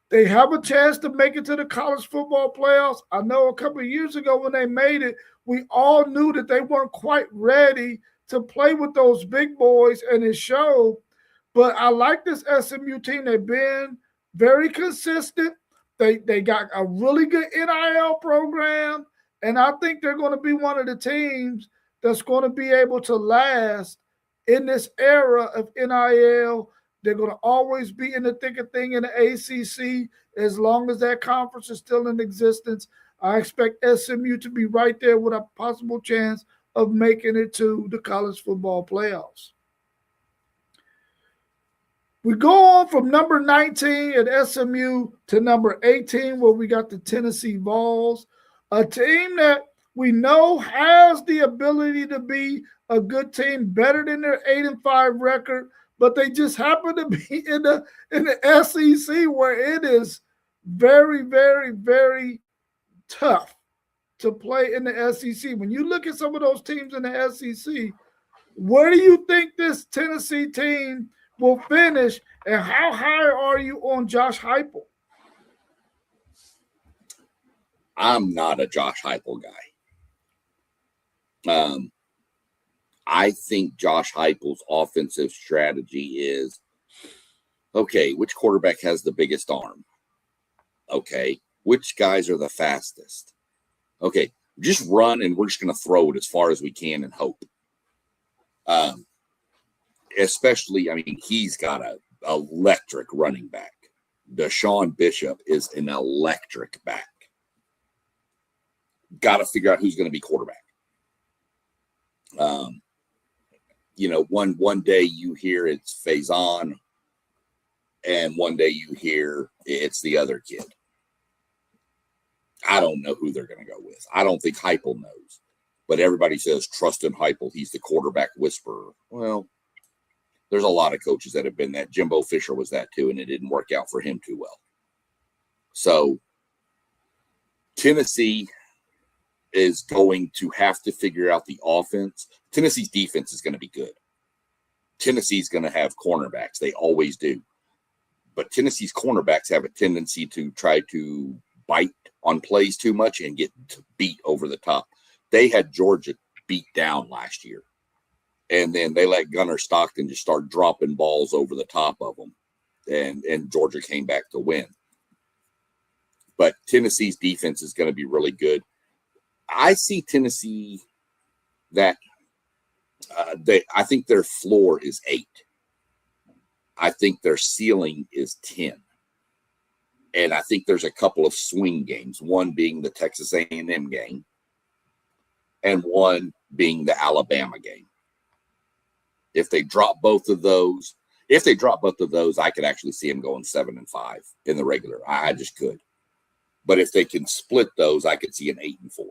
They have a chance to make it to the college football playoffs. I know a couple of years ago when they made it, we all knew that they weren't quite ready to play with those big boys, and it showed. But I like this SMU team. They've been very consistent. They got a really good NIL program, and I think they're going to be one of the teams that's going to be able to last in this era of NIL. They're going to always be in the thick of thing in the ACC as long as that conference is still in existence. I expect SMU to be right there with a possible chance of making it to the college football playoffs. We go on from number 19 at SMU to number 18, where we got the Tennessee Vols, a team that we know has the ability to be a good team, better than their 8-5 record, but they just happen to be in the SEC, where it is very, very, very tough to play in the SEC. When you look at some of those teams in the SEC, where do you think this Tennessee team will finish, and how high are you on Josh Heupel? I'm not a Josh Heupel guy. I think Josh Heupel's offensive strategy is, okay, which quarterback has the biggest arm? Okay, which guys are the fastest? Okay, just run and we're just going to throw it as far as we can and hope. Especially, I mean, he's got an electric running back. Deshaun Bishop is an electric back. Got to figure out who's going to be quarterback. You know, one day you hear it's Faison, and one day you hear it's the other kid. I don't know who they're going to go with. I don't think Heupel knows. But everybody says, trust in Heupel. He's the quarterback whisperer. Well, there's a lot of coaches that have been that. Jimbo Fisher was that too, and it didn't work out for him too well. So Tennessee is going to have to figure out the offense. Tennessee's defense is going to be good. Tennessee's going to have cornerbacks. They always do. But Tennessee's cornerbacks have a tendency to try to bite on plays too much and get beat over the top. They had Georgia beat down last year. And then they let Gunnar Stockton just start dropping balls over the top of them. And Georgia came back to win. But Tennessee's defense is going to be really good. I see Tennessee that I think their floor is 8. I think their ceiling is 10. And I think there's a couple of swing games, one being the Texas A&M game and one being the Alabama game. If they drop both of those, I could actually see them going 7-5 in the regular. I just could. But if they can split those, I could see an 8-4.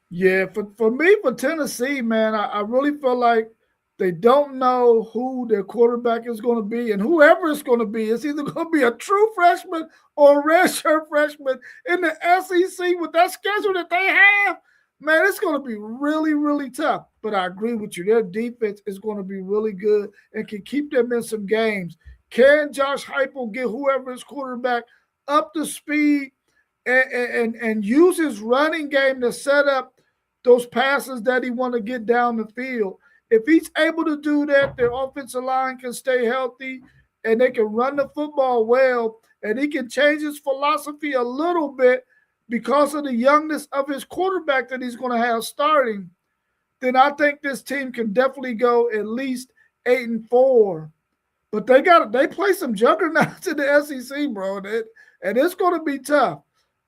Yeah, for me, for Tennessee, man, I really feel like they don't know who their quarterback is going to be, and whoever it's going to be, it's either going to be a true freshman or a redshirt freshman in the SEC with that schedule that they have. Man, it's going to be really, really tough. But I agree with you. Their defense is going to be really good and can keep them in some games. Can Josh Heupel get whoever is quarterback up to speed and use his running game to set up those passes that he want to get down the field? If he's able to do that, their offensive line can stay healthy and they can run the football well, and he can change his philosophy a little bit because of the youngness of his quarterback that he's going to have starting, then I think this team can definitely go at least 8-4. But they play some juggernauts in the SEC, bro, and it's going to be tough.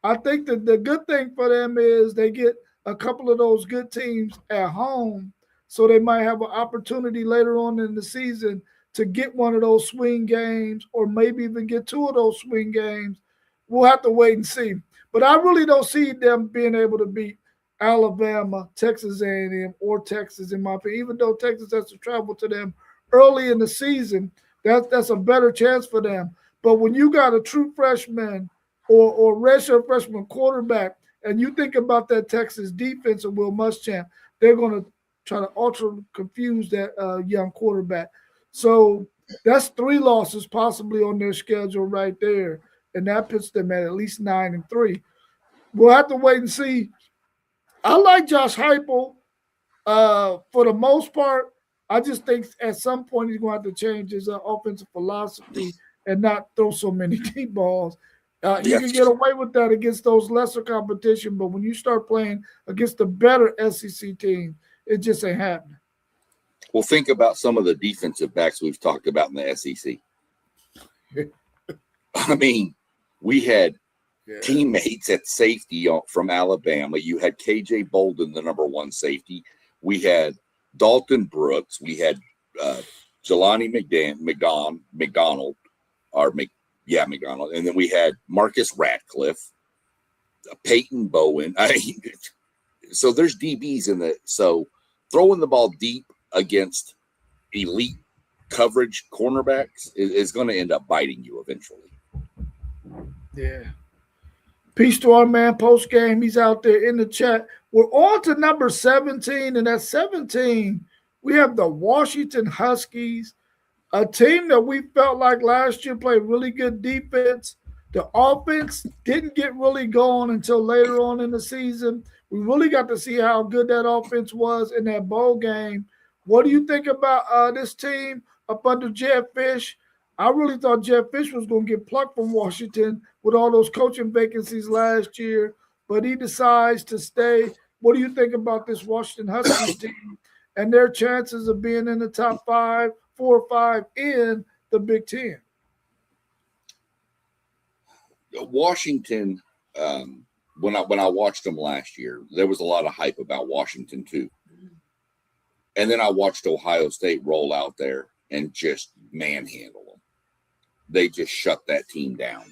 I think that the good thing for them is they get a couple of those good teams at home, so they might have an opportunity later on in the season to get one of those swing games or maybe even get two of those swing games. We'll have to wait and see. But I really don't see them being able to beat Alabama, Texas A&M, or Texas, in my opinion. Even though Texas has to travel to them early in the season, that's a better chance for them. But when you got a true freshman or redshirt freshman quarterback, and you think about that Texas defense of Will Muschamp, they're going to try to ultra confuse that young quarterback. So that's 3 losses possibly on their schedule right there, and that puts them at least 9-3. We'll have to wait and see. I like Josh Heupel for the most part. I just think at some point he's going to have to change his offensive philosophy and not throw so many deep balls. You can get away with that against those lesser competition, but when you start playing against the better SEC team, it just ain't happening. Well, think about some of the defensive backs we've talked about in the SEC. I mean, we had teammates at safety from Alabama. You had KJ Bolden, the number 1 safety. We had Dalton Brooks. We had Jelani McDonald. And then we had Marcus Ratcliffe, Peyton Bowen. So there's DBs in the – so throwing the ball deep against elite coverage cornerbacks is going to end up biting you eventually. Yeah. Peace to our man post game. He's out there in the chat. We're on to number 17, and at 17, we have the Washington Huskies, a team that we felt like last year played really good defense. The offense didn't get really going until later on in the season. We really got to see how good that offense was in that bowl game. What do you think about this team up under Jedd Fisch? I really thought Jedd Fisch was going to get plucked from Washington with all those coaching vacancies last year, but he decides to stay. What do you think about this Washington Huskies team and their chances of being in the top 4 or 5 in the Big Ten? Washington, when I watched them last year, there was a lot of hype about Washington too. And then I watched Ohio State roll out there and just manhandle them. They just shut that team down.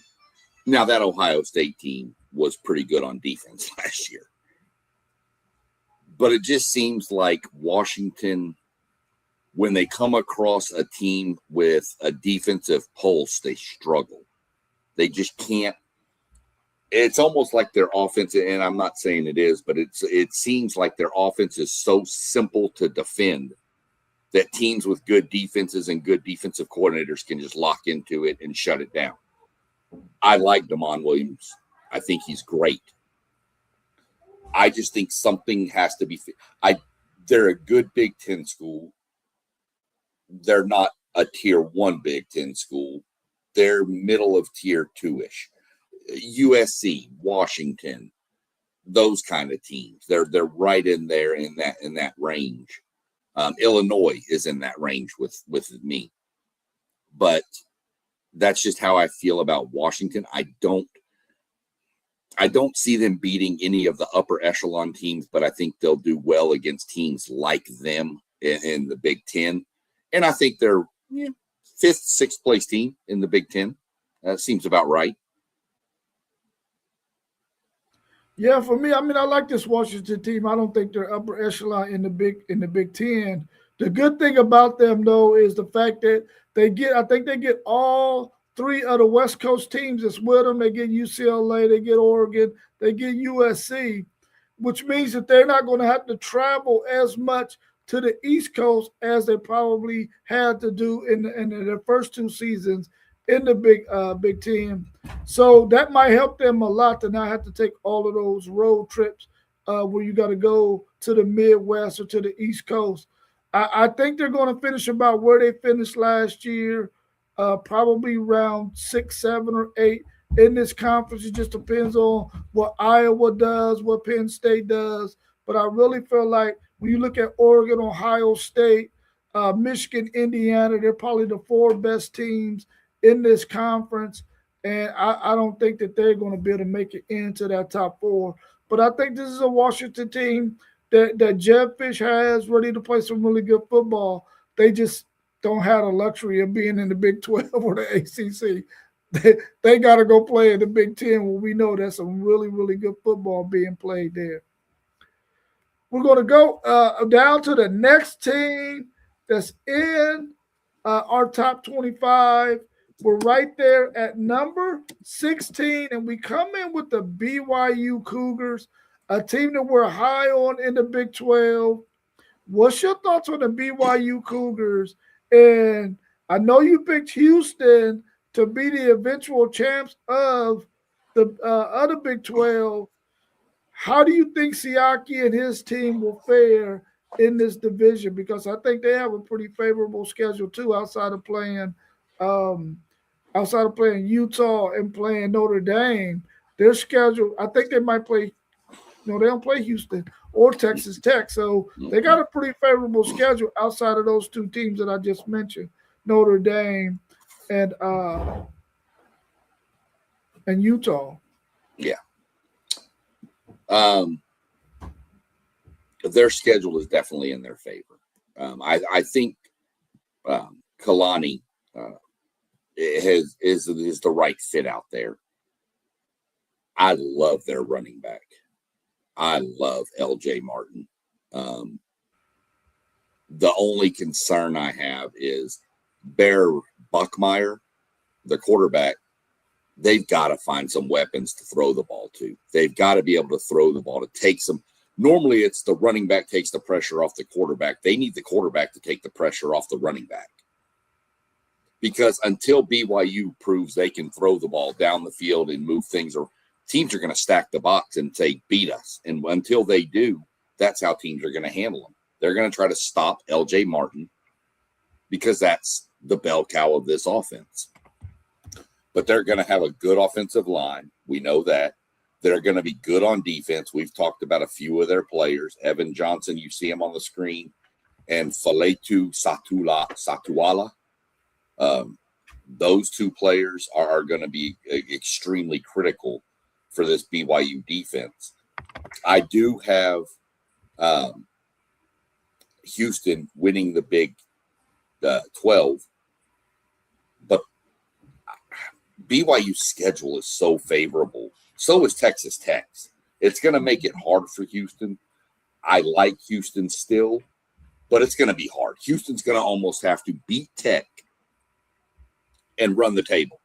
Now, that Ohio State team was pretty good on defense last year. But it just seems like Washington, when they come across a team with a defensive pulse, they struggle. They just can't. It's almost like their offense, and I'm not saying it is, but it seems like their offense is so simple to defend that teams with good defenses and good defensive coordinators can just lock into it and shut it down. I like Damon Williams. I think he's great. I just think something has to be – they're a good Big Ten school. They're not a Tier 1 Big Ten school. They're middle of Tier 2-ish. USC, Washington, those kind of teams. They're right in there in that range. Illinois is in that range with me. But that's just how I feel about Washington. I don't see them beating any of the upper echelon teams, but I think they'll do well against teams like them in the Big Ten. And I think they're fifth, sixth place team in the Big Ten. That seems about right. Yeah, for me, I mean, I like this Washington team. I don't think they're upper echelon in the Big Ten. The good thing about them, though, is the fact that I think they get all three of the West Coast teams that's with them. They get UCLA, they get Oregon, they get USC, which means that they're not going to have to travel as much to the East Coast as they probably had to do in their first two seasons in the Big Ten. So that might help them a lot to not have to take all of those road trips where you got to go to the Midwest or to the East Coast. I think they're going to finish about where they finished last year, probably around 6, 7, or 8 in this conference. It just depends on what Iowa does, what Penn State does. But I really feel like when you look at Oregon, Ohio State, Michigan, Indiana, they're probably the 4 best teams in this conference. And I don't think that they're going to be able to make it into that top 4. But I think this is a Washington team that Jeb Fish has ready to play some really good football. They just don't have the luxury of being in the Big 12 or the ACC. They got to go play in the Big 10 where we know there's some really, really good football being played there. We're going to go down to the next team that's in our top 25. We're right there at number 16, and we come in with the BYU Cougars, a team that we're high on in the Big 12. What's your thoughts on the BYU Cougars? And I know you picked Houston to be the eventual champs of the other Big 12. How do you think Siaki and his team will fare in this division? Because I think they have a pretty favorable schedule too, outside of playing Utah and playing Notre Dame. Their schedule, I think they might play. No, they don't play Houston or Texas Tech, so they got a pretty favorable schedule outside of those 2 teams that I just mentioned, Notre Dame and Utah. Yeah. Their schedule is definitely in their favor. I think Kalani is the right fit out there. I love their running back. I love LJ Martin. The only concern I have is Bear Buckmeyer, the quarterback. They've got to find some weapons to throw the ball to. They've got to be able to throw the ball to take some. Normally, it's the running back takes the pressure off the quarterback. They need the quarterback to take the pressure off the running back. Because until BYU proves they can throw the ball down the field and move things, or teams are going to stack the box and say, beat us. And until they do, that's how teams are going to handle them. They're going to try to stop LJ Martin because that's the bell cow of this offense. But they're going to have a good offensive line. We know that. They're going to be good on defense. We've talked about a few of their players. Evan Johnson, you see him on the screen, and Faletu Satuala. Those 2 players are going to be extremely critical for this BYU defense. I do have Houston winning the Big 12, but BYU's schedule is so favorable. So is Texas Tech's. It's going to make it hard for Houston. I like Houston still, but it's going to be hard. Houston's going to almost have to beat Tech and run the table.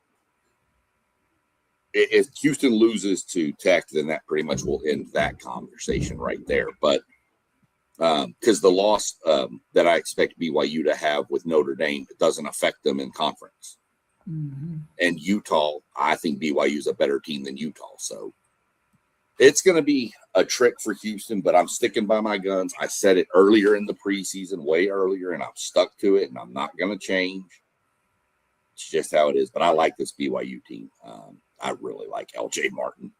If Houston loses to Tech, then that pretty much will end that conversation right there. But because the loss that I expect BYU to have with Notre Dame doesn't affect them in conference. Mm-hmm. And Utah, I think BYU is a better team than Utah. So it's going to be a trick for Houston, but I'm sticking by my guns. I said it earlier in the preseason, way earlier, and I'm stuck to it, and I'm not going to change. It's just how it is. But I like this BYU team. I really like LJ Martin.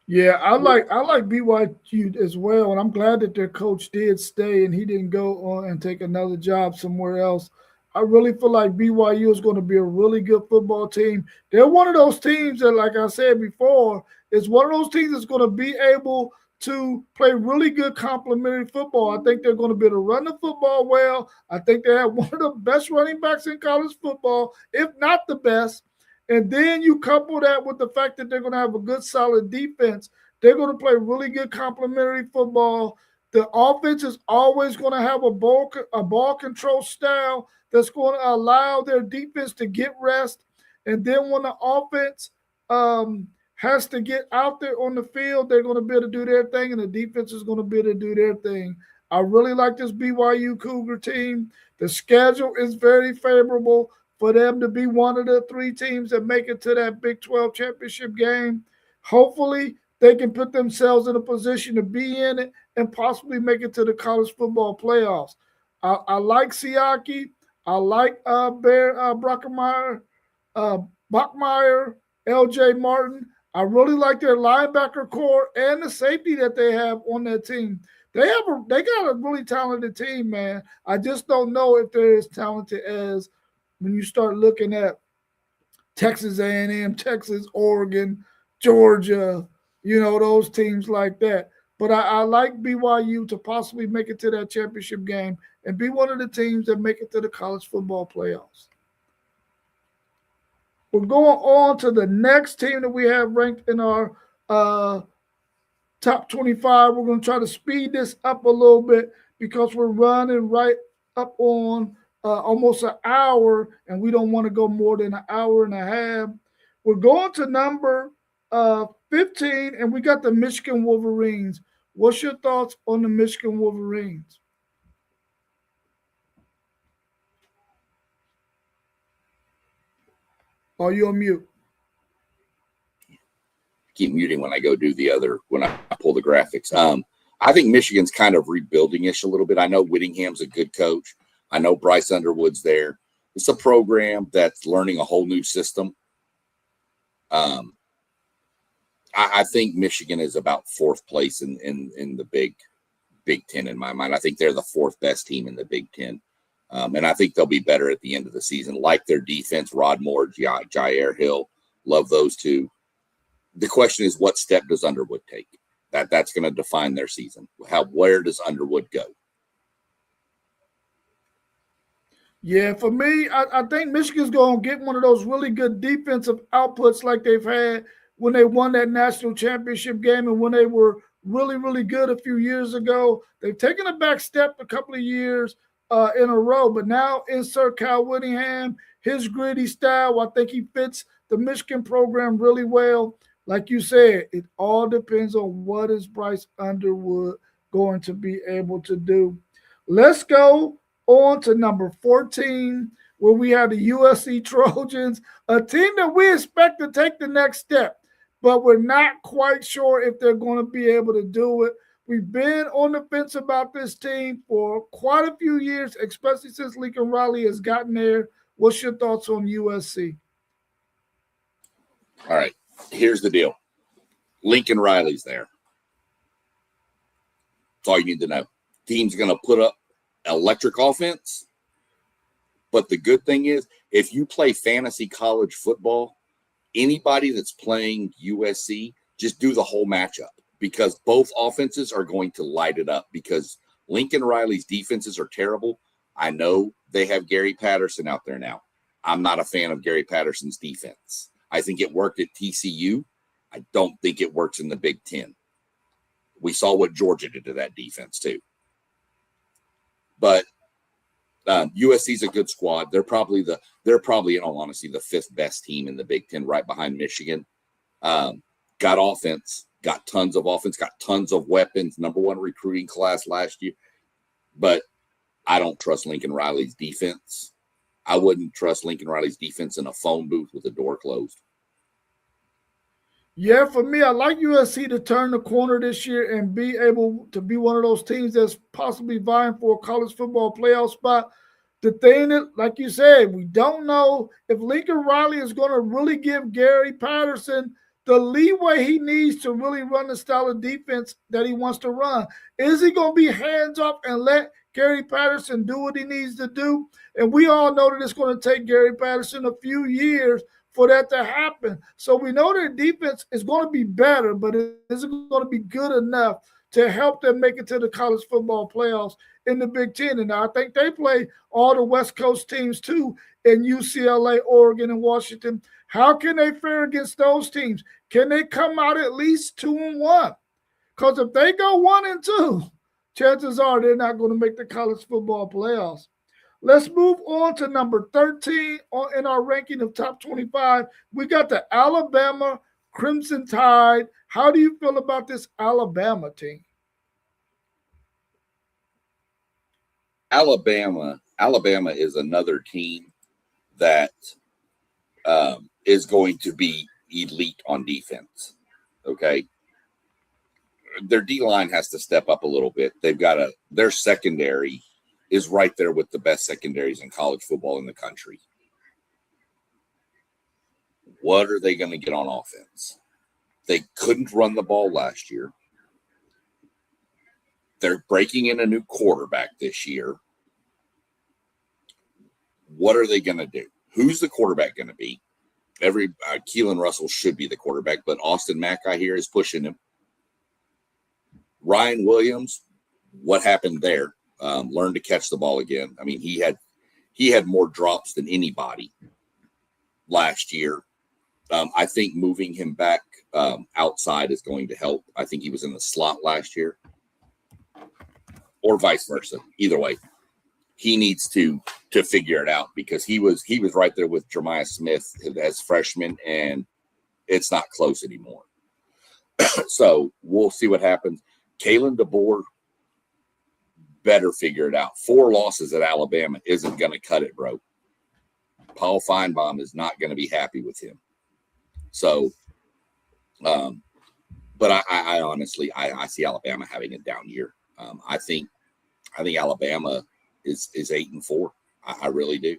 Yeah, I like BYU as well, and I'm glad that their coach did stay and he didn't go on and take another job somewhere else. I really feel like BYU is going to be a really good football team. They're one of those teams that, like I said before, is one of those teams that's going to be able to play really good complementary football. I think they're going to be able to run the football well. I think they have one of the best running backs in college football, if not the best. And then you couple that with the fact that they're going to have a good, solid defense. They're going to play really good complementary football. The offense is always going to have a ball control style that's going to allow their defense to get rest. And then when the offense has to get out there on the field, they're going to be able to do their thing, and the defense is going to be able to do their thing. I really like this BYU Cougar team. The schedule is very favorable for them to be one of the 3 teams that make it to that Big 12 championship game. Hopefully, they can put themselves in a position to be in it and possibly make it to the college football playoffs. I like Siaki. I like Bachmeier, L.J. Martin. I really like their linebacker core and the safety that they have on their team. They got a really talented team, man. I just don't know if they're as talented as when you start looking at Texas A&M, Texas, Oregon, Georgia, those teams like that. But I like BYU to possibly make it to that championship game and be one of the teams that make it to the college football playoffs. We're going on to the next team that we have ranked in our top 25. We're going to try to speed this up a little bit because we're running right up on almost an hour, and we don't want to go more than an hour and a half. We're going to number 15, and we got the Michigan Wolverines. What's your thoughts on the Michigan Wolverines? Are you on mute? Keep muting when I go do when I pull the graphics. I think Michigan's kind of rebuilding-ish a little bit. I know Whittingham's a good coach. I know Bryce Underwood's there. It's a program that's learning a whole new system. I think Michigan is about 4th place in the Big Ten in my mind. I think they're the 4th best team in the Big Ten. And I think they'll be better at the end of the season. Like their defense, Rod Moore, Jair Hill, love those 2. The question is, what step does Underwood take? That's going to define their season. Where does Underwood go? Yeah, for me, I think Michigan's going to get one of those really good defensive outputs like they've had when they won that national championship game and when they were really, really good a few years ago. They've taken a back step a couple of years in a row, but now insert Kyle Whittingham, his gritty style. I think he fits the Michigan program really well. Like you said, it all depends on what is Bryce Underwood going to be able to do. Let's go on to number 14, where we have the USC Trojans, a team that we expect to take the next step, but we're not quite sure if they're going to be able to do it. We've been on the fence about this team for quite a few years, especially since Lincoln Riley has gotten there. What's your thoughts on USC? All right. Here's the deal. Lincoln Riley's there. That's all you need to know. Team's going to put up electric offense. But the good thing is, if you play fantasy college football, anybody that's playing USC, just do the whole matchup because both offenses are going to light it up because Lincoln Riley's defenses are terrible. I know they have Gary Patterson out there now. I'm not a fan of Gary Patterson's defense. I think it worked at TCU. I don't think it works in the Big Ten. We saw what Georgia did to that defense too. But USC's a good squad. They're probably in all honesty the 5th best team in the Big Ten, right behind Michigan. Got offense, got tons of offense, got tons of weapons. #1 recruiting class last year. But I don't trust Lincoln Riley's defense. I wouldn't trust Lincoln Riley's defense in a phone booth with the door closed. Yeah, for me, I like USC to turn the corner this year and be able to be one of those teams that's possibly vying for a college football playoff spot. The thing that, like you said, we don't know if Lincoln Riley is going to really give Gary Patterson the leeway he needs to really run the style of defense that he wants to run. Is he going to be hands off and let Gary Patterson do what he needs to do. And we all know that it's going to take Gary Patterson a few years for that to happen. So we know their defense is going to be better, but it isn't going to be good enough to help them make it to the college football playoffs in the Big Ten. And I think they play all the West Coast teams too in UCLA, Oregon, and Washington. How can they fare against those teams? Can they come out at least 2-1? Because if they go 1-2, chances are they're not going to make the college football playoffs. Let's move on to number 13 in our ranking of top 25. We got the Alabama Crimson Tide. How do you feel about this Alabama team? Alabama is another team that is going to be elite on defense. Okay. Their D-line has to step up a little bit. Their secondary is right there with the best secondaries in college football in the country. What are they going to get on offense? They couldn't run the ball last year. They're breaking in a new quarterback this year. What are they going to do? Who's the quarterback going to be? Keelan Russell should be the quarterback, but Austin Mack, I hear, is pushing him. Ryan Williams, what happened there? Learned to catch the ball again. I mean, he had more drops than anybody last year. I think moving him back outside is going to help. I think he was in the slot last year, or vice versa. Either way, he needs to figure it out because he was right there with Jeremiah Smith as freshman, and it's not close anymore. So we'll see what happens. Kalen DeBoer better figure it out. 4 losses at Alabama isn't going to cut it, bro. Paul Feinbaum is not going to be happy with him. So, but I honestly see Alabama having a down year. I think Alabama is 8-4. I really do,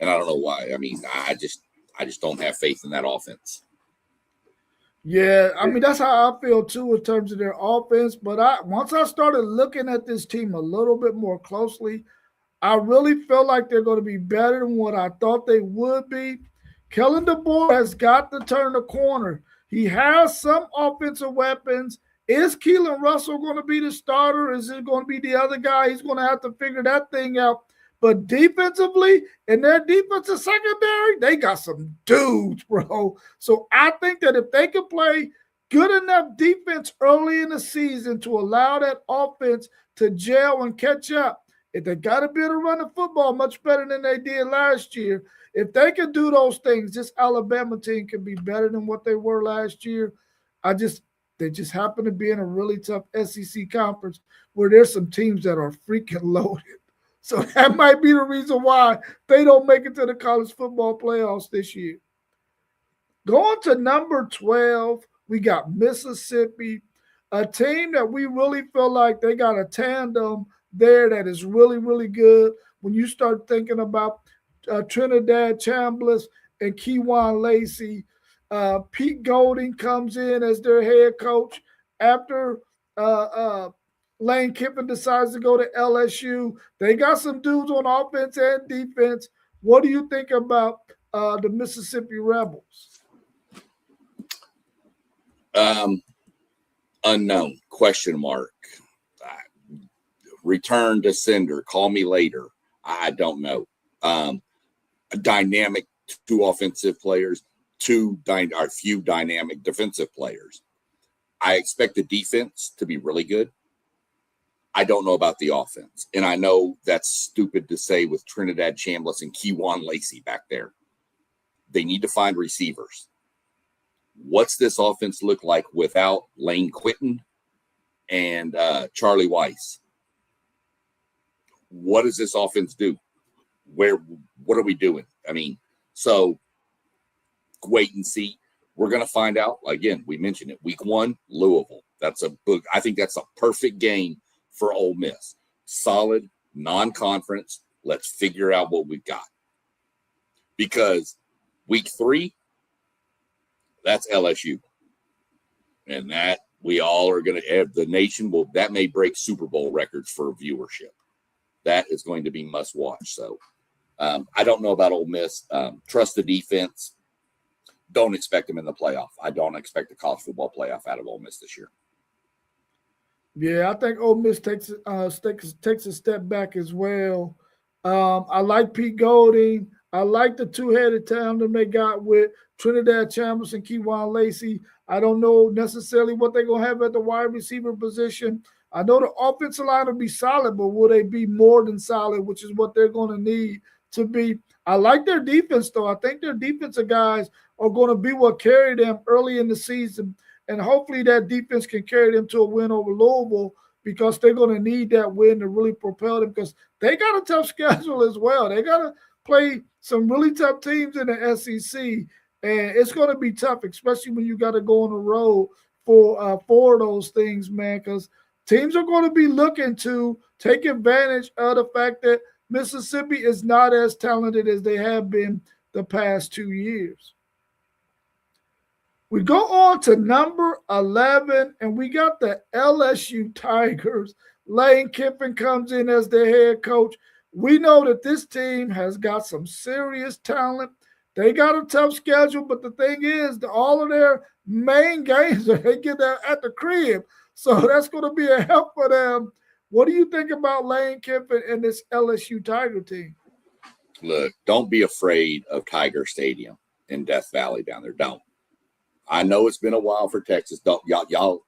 and I don't know why. I mean, I just don't have faith in that offense. Yeah, I mean, that's how I feel too in terms of their offense. But once I started looking at this team a little bit more closely, I really feel like they're going to be better than what I thought they would be. Kellen DeBoer has got to turn the corner. He has some offensive weapons. Is Keelan Russell going to be the starter? Is it going to be the other guy? He's going to have to figure that thing out. But defensively, in their defensive secondary, they got some dudes, bro. So I think that if they can play good enough defense early in the season to allow that offense to gel and catch up, if they got to be able to run the football much better than they did last year, if they can do those things, this Alabama team can be better than what they were last year. They just happen to be in a really tough SEC conference where there's some teams that are freaking loaded. So that might be the reason why they don't make it to the college football playoffs this year. Going to number 12, we got Mississippi, a team that we really feel like they got a tandem there that is really, really good. When you start thinking about Trinidad Chambliss and Kejuan Lacey, Pete Golding comes in as their head coach after Lane Kiffin decides to go to LSU. They got some dudes on offense and defense. What do you think about the Mississippi Rebels? Unknown, question mark. Return to sender, call me later. I don't know. Dynamic 2 offensive players, few dynamic defensive players. I expect the defense to be really good. I don't know about the offense. And I know that's stupid to say with Trinidad Chambliss and Kejuan Lacey back there. They need to find receivers. What's this offense look like without Lane Quinton and Charlie Weiss? What does this offense do? What are we doing? I mean, so wait and see. We're going to find out. Again, we mentioned it. Week 1, Louisville. I think that's a perfect game for Ole Miss. Solid, non-conference. Let's figure out what we've got. Because week 3, that's LSU. And We all are going to have the nation will that may break Super Bowl records for viewership. That is going to be must watch. So I don't know about Ole Miss. Trust the defense. Don't expect them in the playoff. I don't expect the college football playoff out of Ole Miss this year. Yeah, I think Ole Miss takes a step back as well. I like Pete Golding. I like the two-headed tandem they got with Trinidad Chambers and Keywan Lacey. I don't know necessarily what they're going to have at the wide receiver position. I know the offensive line will be solid, but will they be more than solid, which is what they're going to need to be. I like their defense, though. I think their defensive guys are going to be what carry them early in the season. And hopefully that defense can carry them to a win over Louisville because they're going to need that win to really propel them because they got a tough schedule as well. They got to play some really tough teams in the SEC, and it's going to be tough, especially when you got to go on the road for those things, man, because teams are going to be looking to take advantage of the fact that Mississippi is not as talented as they have been the past 2 years. We go on to number 11, and we got the LSU Tigers. Lane Kiffin comes in as their head coach. We know that this team has got some serious talent. They got a tough schedule, but the thing is, all of their main games they get at the crib. So that's going to be a help for them. What do you think about Lane Kiffin and this LSU Tiger team? Look, don't be afraid of Tiger Stadium in Death Valley down there. Don't. I know it's been a while for Texas. Don't y'all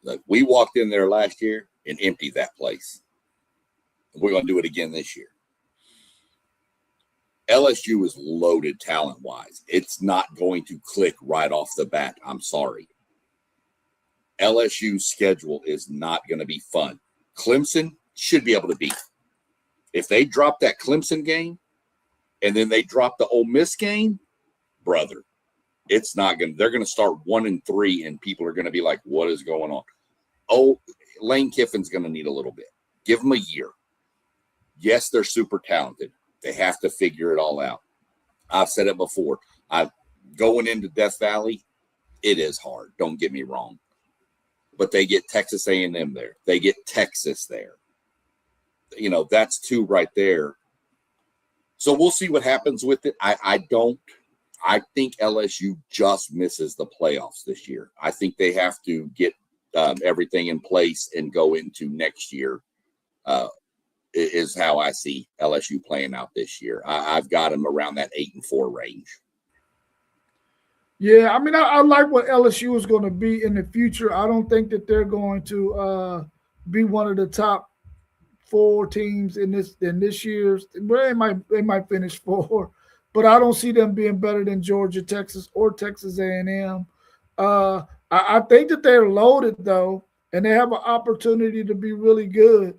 look, we walked in there last year and emptied that place. We're going to do it again this year. LSU is loaded talent-wise. It's not going to click right off the bat. I'm sorry. LSU's schedule is not going to be fun. Clemson should be able to beat. If they drop that Clemson game and then they drop the Ole Miss game, brother, it's not going to – they're going to start 1-3 and people are going to be like, what is going on? Oh, Lane Kiffin's going to need a little bit. Give them a year. Yes, they're super talented. They have to figure it all out. I've said it before. Going into Death Valley, it is hard. Don't get me wrong. But they get Texas A&M there. They get Texas there. You know, that's two right there. So we'll see what happens with it. I think LSU just misses the playoffs this year. I think they have to get everything in place and go into next year. Is how I see LSU playing out this year. I've got them around that 8-4 range. Yeah, I mean, I like what LSU is going to be in the future. I don't think that they're going to be one of the top 4 teams in this year's. Well, they might finish 4, but I don't see them being better than Georgia, Texas, or Texas A&M. I think that they're loaded though, and they have an opportunity to be really good.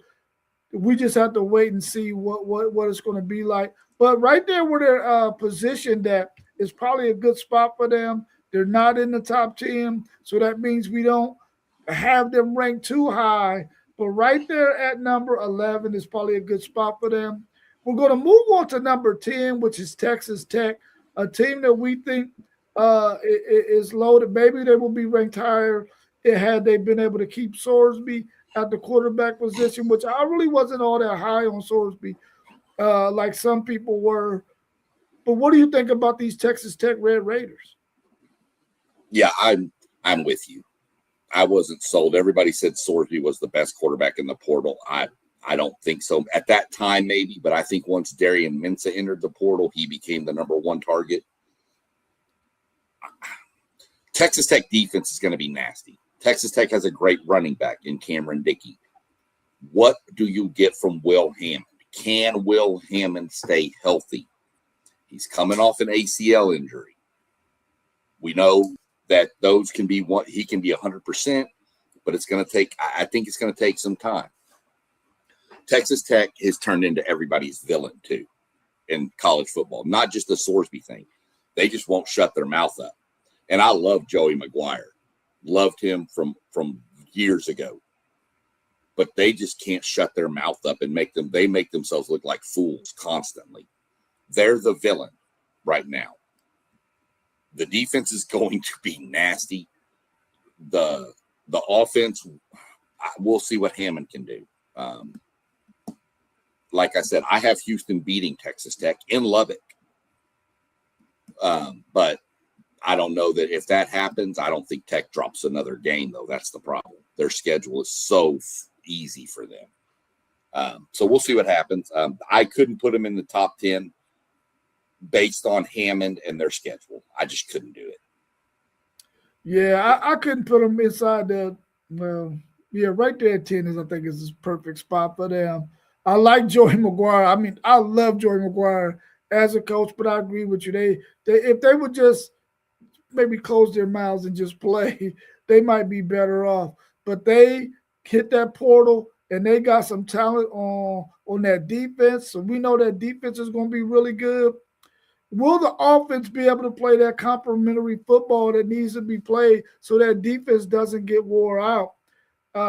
We just have to wait and see what it's going to be like. But right there where they're positioned at is probably a good spot for them. They're not in the top 10, so that means we don't have them ranked too high. But right there at number 11 is probably a good spot for them. We're going to move on to number 10, which is Texas Tech, a team that we think is loaded. Maybe they will be ranked higher had they been able to keep Sorsby at the quarterback position, which I really wasn't all that high on Sorsby, like some people were. But what do you think about these Texas Tech Red Raiders? Yeah, I'm with you. I wasn't sold. Everybody said Sorsby was the best quarterback in the portal. I don't think so. At that time, maybe, but I think once Darian Mensah entered the portal, he became the number 1 target. Texas Tech defense is going to be nasty. Texas Tech has a great running back in Cameron Dickey. What do you get from Will Hammond? Can Will Hammond stay healthy? He's coming off an ACL injury. We know that those can be one. He can be 100%, but it's going to take. I think it's going to take some time. Texas Tech has turned into everybody's villain too in college football. Not just the Sorsby thing. They just won't shut their mouth up. And I love Joey McGuire. Loved him from years ago. But they just can't shut their mouth up and make themselves look like fools constantly. They're the villain right now. The defense is going to be nasty. The The offense, we'll see what Hammond can do. Like I said, I have Houston beating Texas Tech in Lubbock. But I don't know that if that happens, I don't think Tech drops another game, though. That's the problem. Their schedule is so easy for them. So we'll see what happens. I couldn't put them in the top 10 based on Hammond and their schedule. I just couldn't do it. Yeah, I couldn't put them inside the right there at 10 I think is a perfect spot for them. I like Joey McGuire. I mean, I love Joey McGuire as a coach, but I agree with you. They if they would just maybe close their mouths and just play, they might be better off. But they hit that portal and they got some talent on that defense. So we know that defense is going to be really good. Will the offense be able to play that complementary football that needs to be played so that defense doesn't get wore out?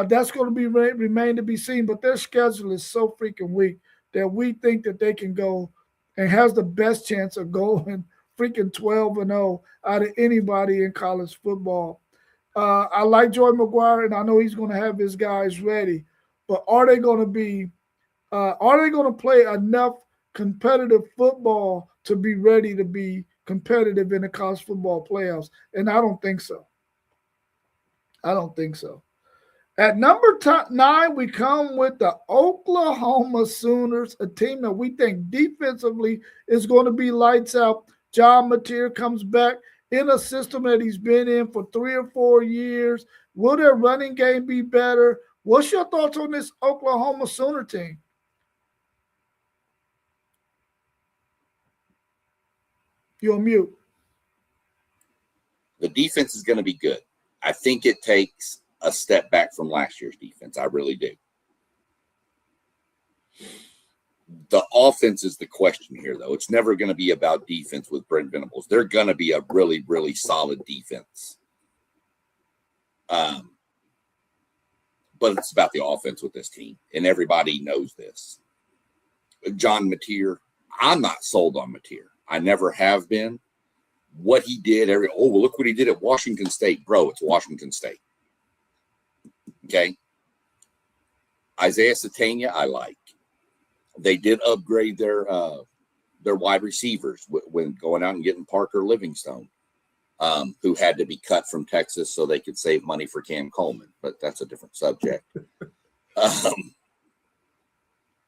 That's going to be remain to be seen. But their schedule is so freaking weak that we think that they can go and has the best chance of going freaking 12-0 out of anybody in college football. I like Joey McGuire, and I know he's going to have his guys ready. But are they going to play enough competitive football to be ready to be competitive in the college football playoffs? And I don't think so. At number 9, we come with the Oklahoma Sooners, a team that we think defensively is going to be lights out. John Mateer comes back in a system that he's been in for 3 or 4 years. Will their running game be better? What's your thoughts on this Oklahoma Sooner team? You're on mute. The defense is going to be good. I think it takes a step back from last year's defense. I really do. The offense is the question here, though. It's never going to be about defense with Brent Venables. They're going to be a really, really solid defense. But it's about the offense with this team, and everybody knows this. John Mateer, I'm not sold on Mateer. I never have been. What he did, look what he did at Washington State. Bro, it's Washington State. Okay. Isaiah Satania, I like. They did upgrade their wide receivers when going out and getting Parker Livingstone, who had to be cut from Texas so they could save money for Cam Coleman, but that's a different subject.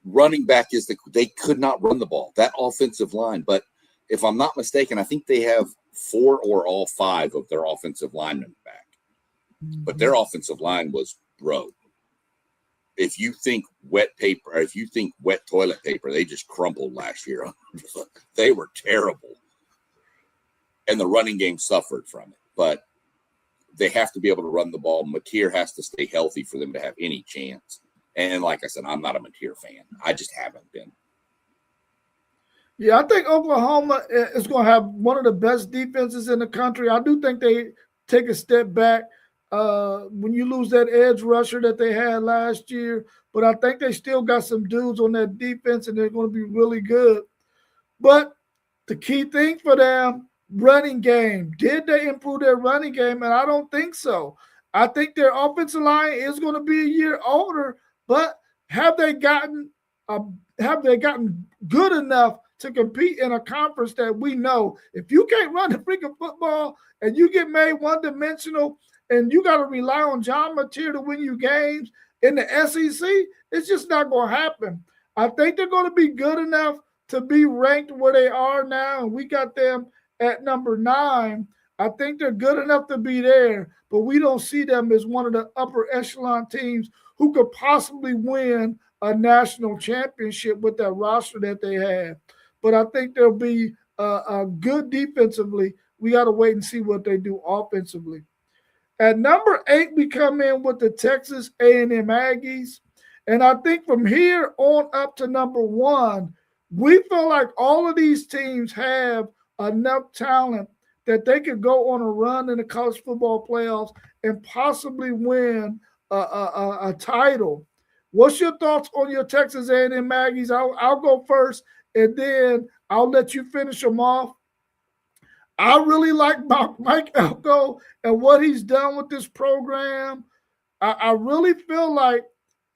Running back they could not run the ball, that offensive line. But if I'm not mistaken, I think they have 4 or all 5 of their offensive linemen back. But their offensive line was broke. If you think wet toilet paper, they just crumpled last year. They were terrible. And the running game suffered from it. But they have to be able to run the ball. Mateer has to stay healthy for them to have any chance. And like I said, I'm not a Mateer fan. I just haven't been. Yeah, I think Oklahoma is going to have one of the best defenses in the country. I do think they take a step back when you lose that edge rusher that they had last year. But I think they still got some dudes on that defense, and they're going to be really good. But the key thing for them, running game. Did they improve their running game? And I don't think so. I think their offensive line is going to be a year older, but have they gotten good enough to compete in a conference that we know if you can't run the freaking football and you get made one-dimensional and you got to rely on John Mateer to win you games in the SEC, it's just not going to happen. I think they're going to be good enough to be ranked where they are now, and we got them at number 9. I think they're good enough to be there, but we don't see them as one of the upper echelon teams who could possibly win a national championship with that roster that they have. But I think they'll be good defensively. We got to wait and see what they do offensively. At number 8, we come in with the Texas A&M Aggies. And I think from here on up to number 1, we feel like all of these teams have enough talent that they could go on a run in the college football playoffs and possibly win a title. What's your thoughts on your Texas A&M Aggies? I'll go first, and then I'll let you finish them off. I really like Mike Elko and what he's done with this program. I really feel like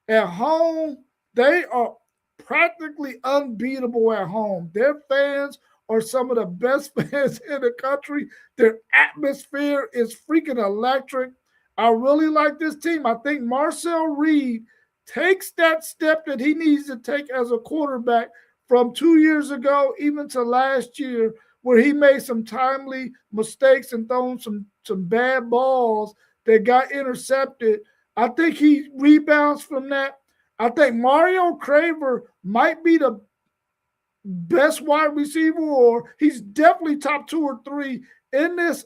at home, they are practically unbeatable at home. Their fans are some of the best fans in the country. Their atmosphere is freaking electric. I really like this team. I think Marcel Reed takes that step that he needs to take as a quarterback from 2 years ago, even to last year, where he made some timely mistakes and thrown some bad balls that got intercepted. I think he rebounds from that. I think Mario Craver might be the best wide receiver, or he's definitely top 2 or 3 in this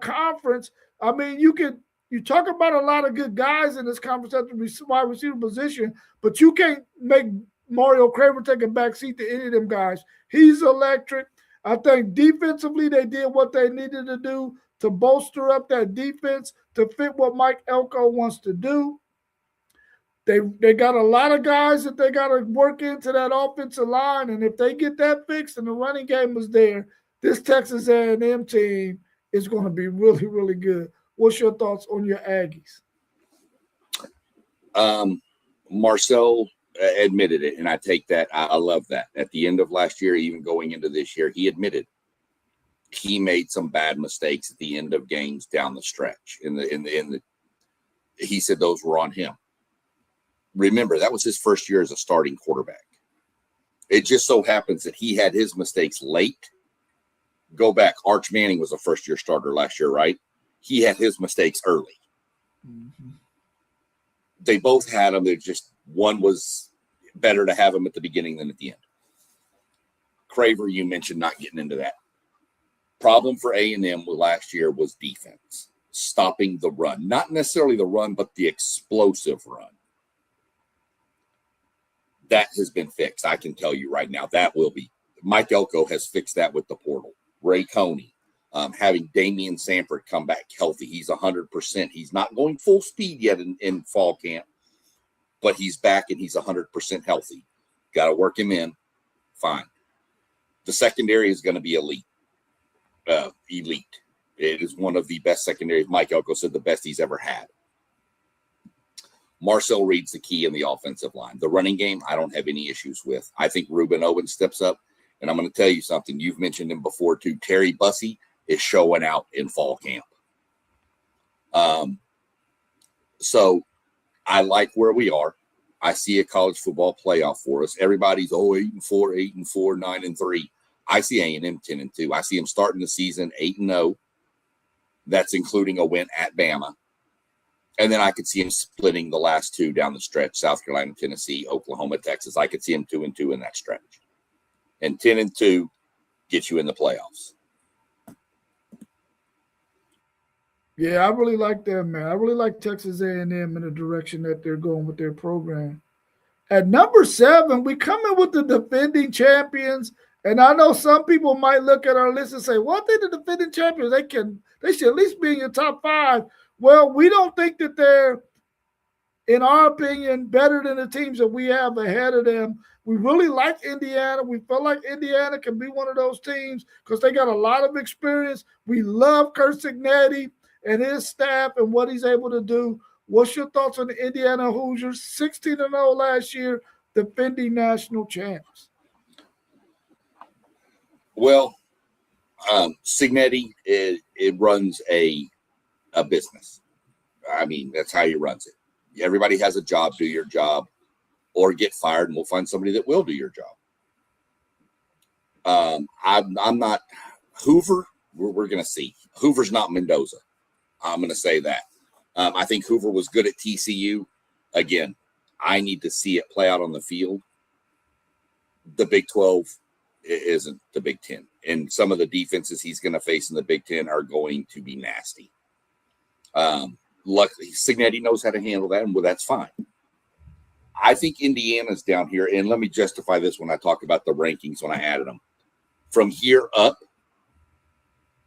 conference. I mean, you talk about a lot of good guys in this conference at the wide receiver position, but you can't make Mario Craver take a back seat to any of them guys. He's electric. I think defensively they did what they needed to do to bolster up that defense to fit what Mike Elko wants to do. They got a lot of guys that they got to work into that offensive line, and if they get that fixed and the running game is there, this Texas A&M team is going to be really, really good. What's your thoughts on your Aggies? Marcel admitted it, and I take that. I love that. At the end of last year, even going into this year, he admitted he made some bad mistakes at the end of games down the stretch. He said those were on him. Remember, that was his first year as a starting quarterback. It just so happens that he had his mistakes late. Go back. Arch Manning was a first-year starter last year, right? He had his mistakes early. Mm-hmm. They both had them. They're just one was better to have them at the beginning than at the end. Craver, you mentioned not getting into that. Problem for A&M last year was defense, stopping the run. Not necessarily the run, but the explosive run. That has been fixed. I can tell you right now that will be. Mike Elko has fixed that with the portal. Ray Coney, having Damian Sanford come back healthy. He's 100%. He's not going full speed yet in fall camp, but he's back and he's 100% healthy. Got to work him in. Fine. The secondary is going to be elite. It is one of the best secondaries. Mike Elko said the best he's ever had. Marcel Reed's the key in the offensive line. The running game, I don't have any issues with. I think Ruben Owen steps up, and I'm going to tell you something. You've mentioned him before, too. Terry Bussey is showing out in fall camp. So I like where we are. I see a college football playoff for us. Everybody's 8-4, 8-4, 9-3. I see A&M 10-2. I see them starting the season 8-0. That's including a win at Bama. And then I could see him splitting the last 2 down the stretch: South Carolina, Tennessee, Oklahoma, Texas. I could see him 2-2 in that stretch. And 10-2 gets you in the playoffs. Yeah, I really like that, man. I really like Texas A&M in the direction that they're going with their program. At number 7, we come in with the defending champions. And I know some people might look at our list and say, well, they're the defending champions. They should at least be in your top 5. Well, we don't think that they're, in our opinion, better than the teams that we have ahead of them. We really like Indiana. We feel like Indiana can be one of those teams because they got a lot of experience. We love Kurt Cignetti and his staff and what he's able to do. What's your thoughts on the Indiana Hoosiers? 16-0 last year, defending national champs. Well, Cignetti, it runs a business. I mean, that's how he runs it. Everybody has a job. Do your job, or get fired, and we'll find somebody that will do your job. I'm not Hoover. We're going to see. Hoover's not Mendoza. I'm going to say that. I think Hoover was good at TCU. Again, I need to see it play out on the field. The Big 12 isn't the Big 10. And some of the defenses he's going to face in the Big 10 are going to be nasty. Luckily, Cignetti knows how to handle that, and well, that's fine. I think Indiana's down here, and let me justify this when I talk about the rankings when I added them. From here up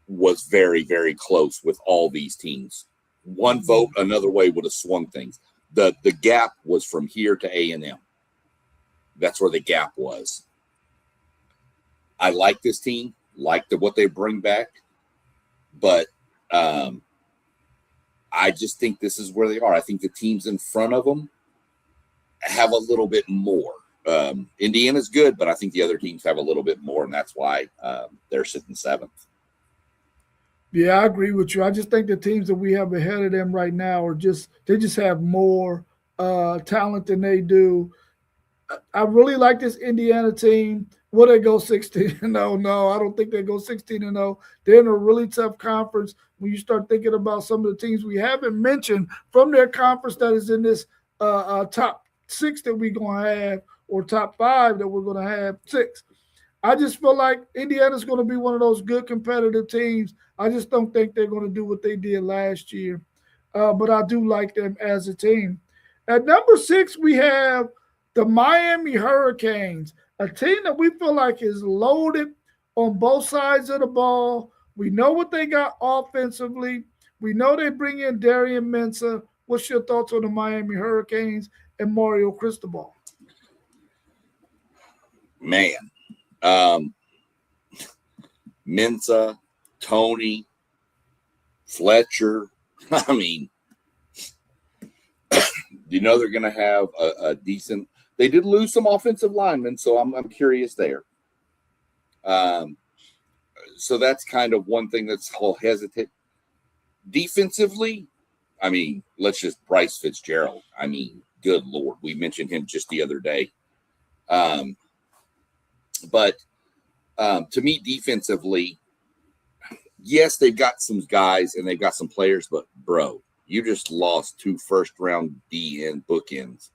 was very, very close with all these teams. One vote another way would have swung things. The gap was from here to A&M. That's where the gap was. I like this team, like what they bring back, but I I just think this is where they are. I think the teams in front of them have a little bit more. Indiana's good, but I think the other teams have a little bit more, and that's why they're sitting 7th. Yeah, I agree with you. I just think the teams that we have ahead of them right now they just have more talent than they do. I really like this Indiana team. Will they go 16-0? No, I don't think they go 16-0. They're in a really tough conference. When you start thinking about some of the teams we haven't mentioned from their conference that is in this top 6 that we're going to have, or top 5 that we're going to have, 6. I just feel like Indiana's going to be one of those good competitive teams. I just don't think they're going to do what they did last year. But I do like them as a team. At number 6, we have the Miami Hurricanes, a team that we feel like is loaded on both sides of the ball. We know what they got offensively. We know they bring in Darian Mensah. What's your thoughts on the Miami Hurricanes and Mario Cristobal? Man, Mensah, Tony, Fletcher. I mean, you know they're going to have a decent. They did lose some offensive linemen, so I'm curious there. So that's kind of one thing that's all hesitant. Defensively, I mean, let's just Bryce Fitzgerald. I mean, good Lord, we mentioned him just the other day. But to me, defensively, yes, they've got some guys and they've got some players, but bro, you just lost 2 first-round DN bookends.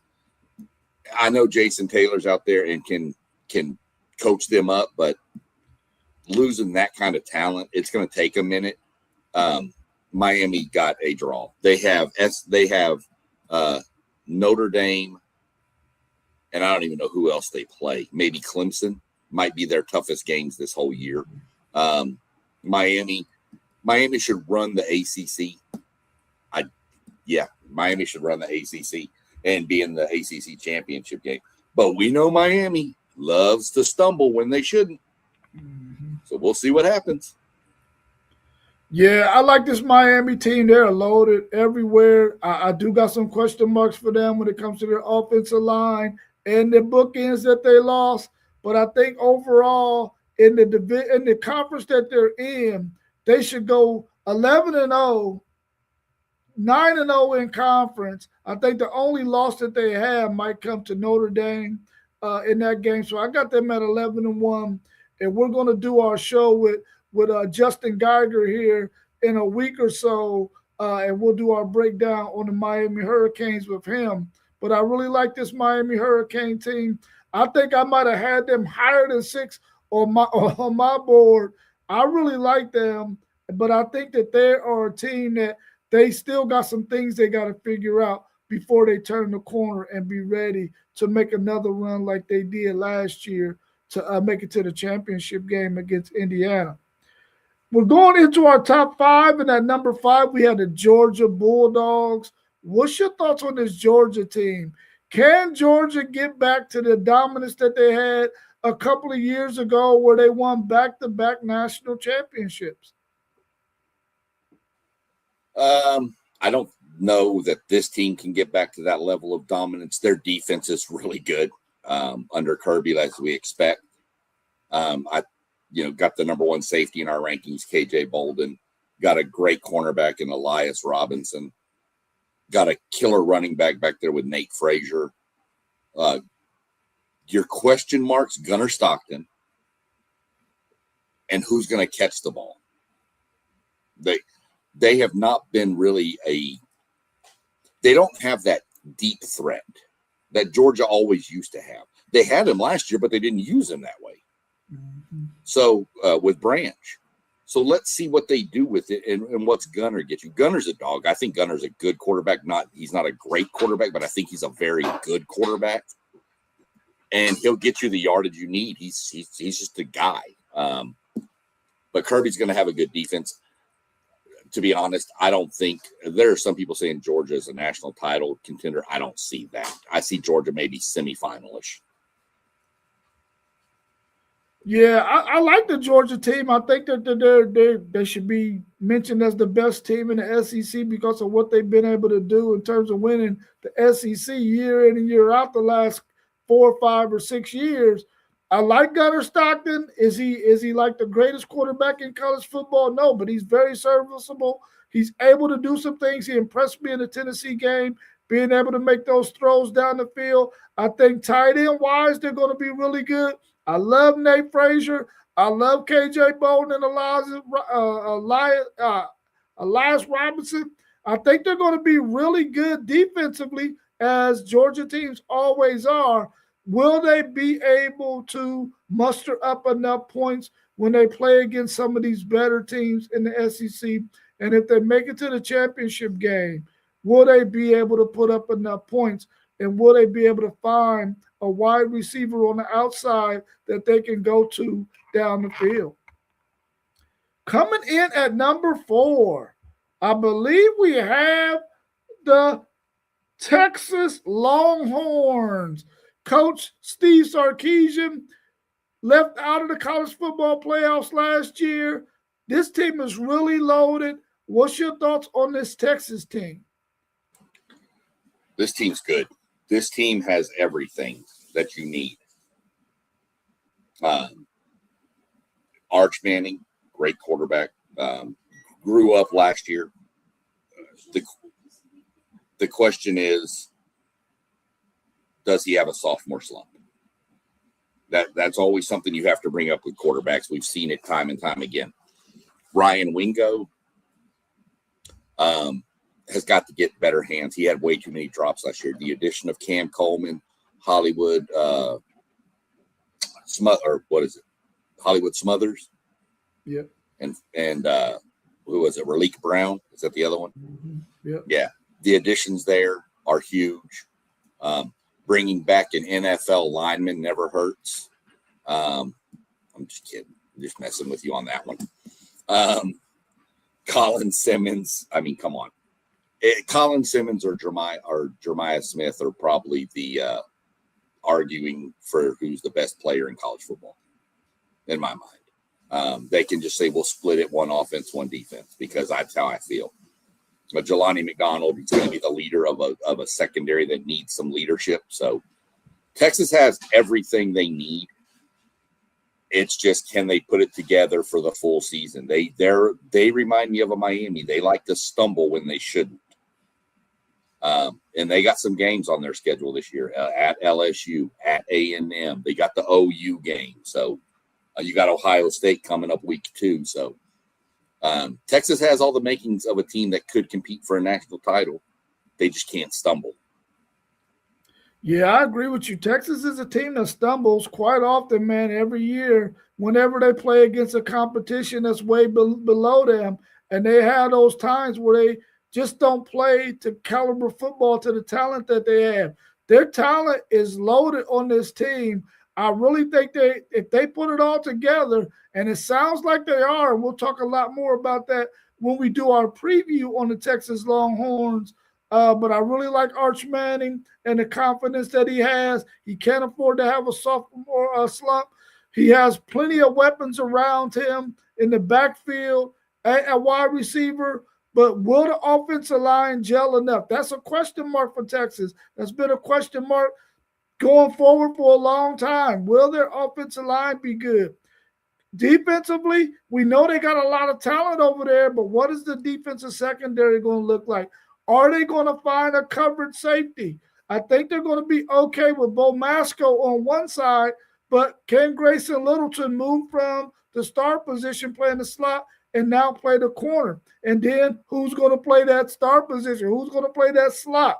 I know Jason Taylor's out there and can coach them up, but losing that kind of talent, it's going to take a minute. Miami got a draw. They have Notre Dame, and I don't even know who else they play. Maybe Clemson might be their toughest games this whole year. Miami should run the ACC. Miami should run the ACC and be in the ACC championship game. But we know Miami loves to stumble when they shouldn't. Mm-hmm. So we'll see what happens. Yeah, I like this Miami team. They're loaded everywhere. I do got some question marks for them when it comes to their offensive line and the bookends that they lost. But I think overall in the conference that they're in, they should go 11-0, 9-0 in conference. I think the only loss that they have might come to Notre Dame in that game. So I got them at 11-1, and we're going to do our show with Justin Geiger here in a week or so, and we'll do our breakdown on the Miami Hurricanes with him. But I really like this Miami Hurricane team. I think I might have had them higher than 6 on my board. I really like them, but I think that they are a team that they still got some things they got to figure out before they turn the corner and be ready to make another run like they did last year to make it to the championship game against Indiana. We're going into our top 5, and at number 5, we have the Georgia Bulldogs. What's your thoughts on this Georgia team? Can Georgia get back to the dominance that they had a couple of years ago where they won back-to-back national championships? I don't know that this team can get back to that level of dominance. Their defense is really good under Kirby, as we expect. I got the number 1 safety in our rankings, KJ Bolden. Got a great cornerback in Elias Robinson. Got a killer running back there with Nate Frazier. Your question marks, Gunnar Stockton. And who's going to catch the ball? They have not been really they don't have that deep threat that Georgia always used to have. They had him last year, but they didn't use him that way. Mm-hmm. So with Branch. So let's see what they do with it and what's Gunnar get you. Gunner's a dog. I think Gunner's a good quarterback. He's not a great quarterback, but I think he's a very good quarterback. And he'll get you the yardage you need. He's just a guy. But Kirby's going to have a good defense. To be honest, I don't think there are some people saying Georgia is a national title contender. I don't see that. I see Georgia maybe semifinalish. Yeah, I like the Georgia team. I think that they should be mentioned as the best team in the SEC because of what they've been able to do in terms of winning the SEC year in and year out the last 4 or 5 or 6 years. I like Gunnar Stockton. Is he like the greatest quarterback in college football? No, but he's very serviceable. He's able to do some things. He impressed me in the Tennessee game, being able to make those throws down the field. I think tight end wise, they're going to be really good. I love Nate Frazier. I love KJ Bolden and Elias Robinson. I think they're going to be really good defensively, as Georgia teams always are. Will they be able to muster up enough points when they play against some of these better teams in the SEC? And if they make it to the championship game, will they be able to put up enough points? And will they be able to find a wide receiver on the outside that they can go to down the field? Coming in at number 4, I believe we have the Texas Longhorns. Coach Steve Sarkisian left out of the college football playoffs last year. This team is really loaded. What's your thoughts on this Texas team? This team's good. This team has everything that you need. Arch Manning, great quarterback, grew up last year. The question is, does he have a sophomore slump? That's always something you have to bring up with quarterbacks. We've seen it time and time again. Ryan Wingo has got to get better hands. He had way too many drops last year. The addition of Cam Coleman, Hollywood Hollywood Smothers. Yeah. And who was it? Raleek Brown. Is that the other one? Mm-hmm. Yeah. Yeah. The additions there are huge. Bringing back an NFL lineman never hurts. I'm just kidding. I'm just messing with you on that one. Colin Simmons. I mean, come on. Colin Simmons or Jeremiah Smith are probably the arguing for who's the best player in college football, in my mind. They can just say, we'll split it, one offense, one defense, because that's how I feel. But Jelani McDonald is going to be the leader of a secondary that needs some leadership. So Texas has everything they need. It's just, can they put it together for the full season? They remind me of a Miami. They like to stumble when they shouldn't. And they got some games on their schedule this year at LSU, at A&M. They got the OU game. So you got Ohio State coming up week 2. So Texas has all the makings of a team that could compete for a national title. They just can't stumble. Yeah, I agree with you. Texas is a team that stumbles quite often, man, every year whenever they play against a competition that's way below them. And they have those times where they just don't play to caliber football to the talent that they have. Their talent is loaded on this team. I really think if they put it all together, and it sounds like they are, and we'll talk a lot more about that when we do our preview on the Texas Longhorns. But I really like Arch Manning and the confidence that he has. He can't afford to have a sophomore slump. He has plenty of weapons around him in the backfield at wide receiver. But will the offensive line gel enough? That's a question mark for Texas. That's been a question mark going forward for a long time. Will their offensive line be good? Defensively, we know they got a lot of talent over there, but what is the defensive secondary going to look like? Are they going to find a covered safety? I think they're going to be okay with Bo Masco on one side, but can Grayson Littleton move from the star position playing the slot and now play the corner? And then who's going to play that star position? Who's going to play that slot?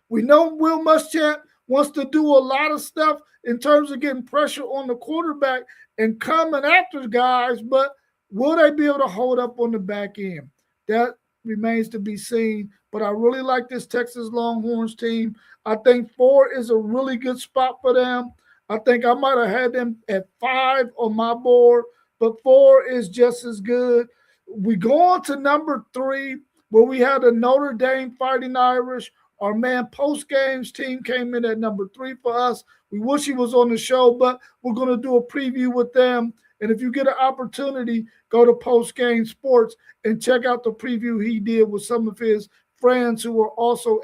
We know Will Muschamp wants to do a lot of stuff in terms of getting pressure on the quarterback and coming after guys, but will they be able to hold up on the back end? That remains to be seen, but I really like this Texas Longhorns team. I think 4 is a really good spot for them. I think I might have had them at 5 on my board, but 4 is just as good. We go on to number 3, where we have the Notre Dame Fighting Irish, Our man Post Games team came in at number 3 for us. We wish he was on the show, but we're going to do a preview with them. And if you get an opportunity, go to Post Game Sports and check out the preview he did with some of his friends who are also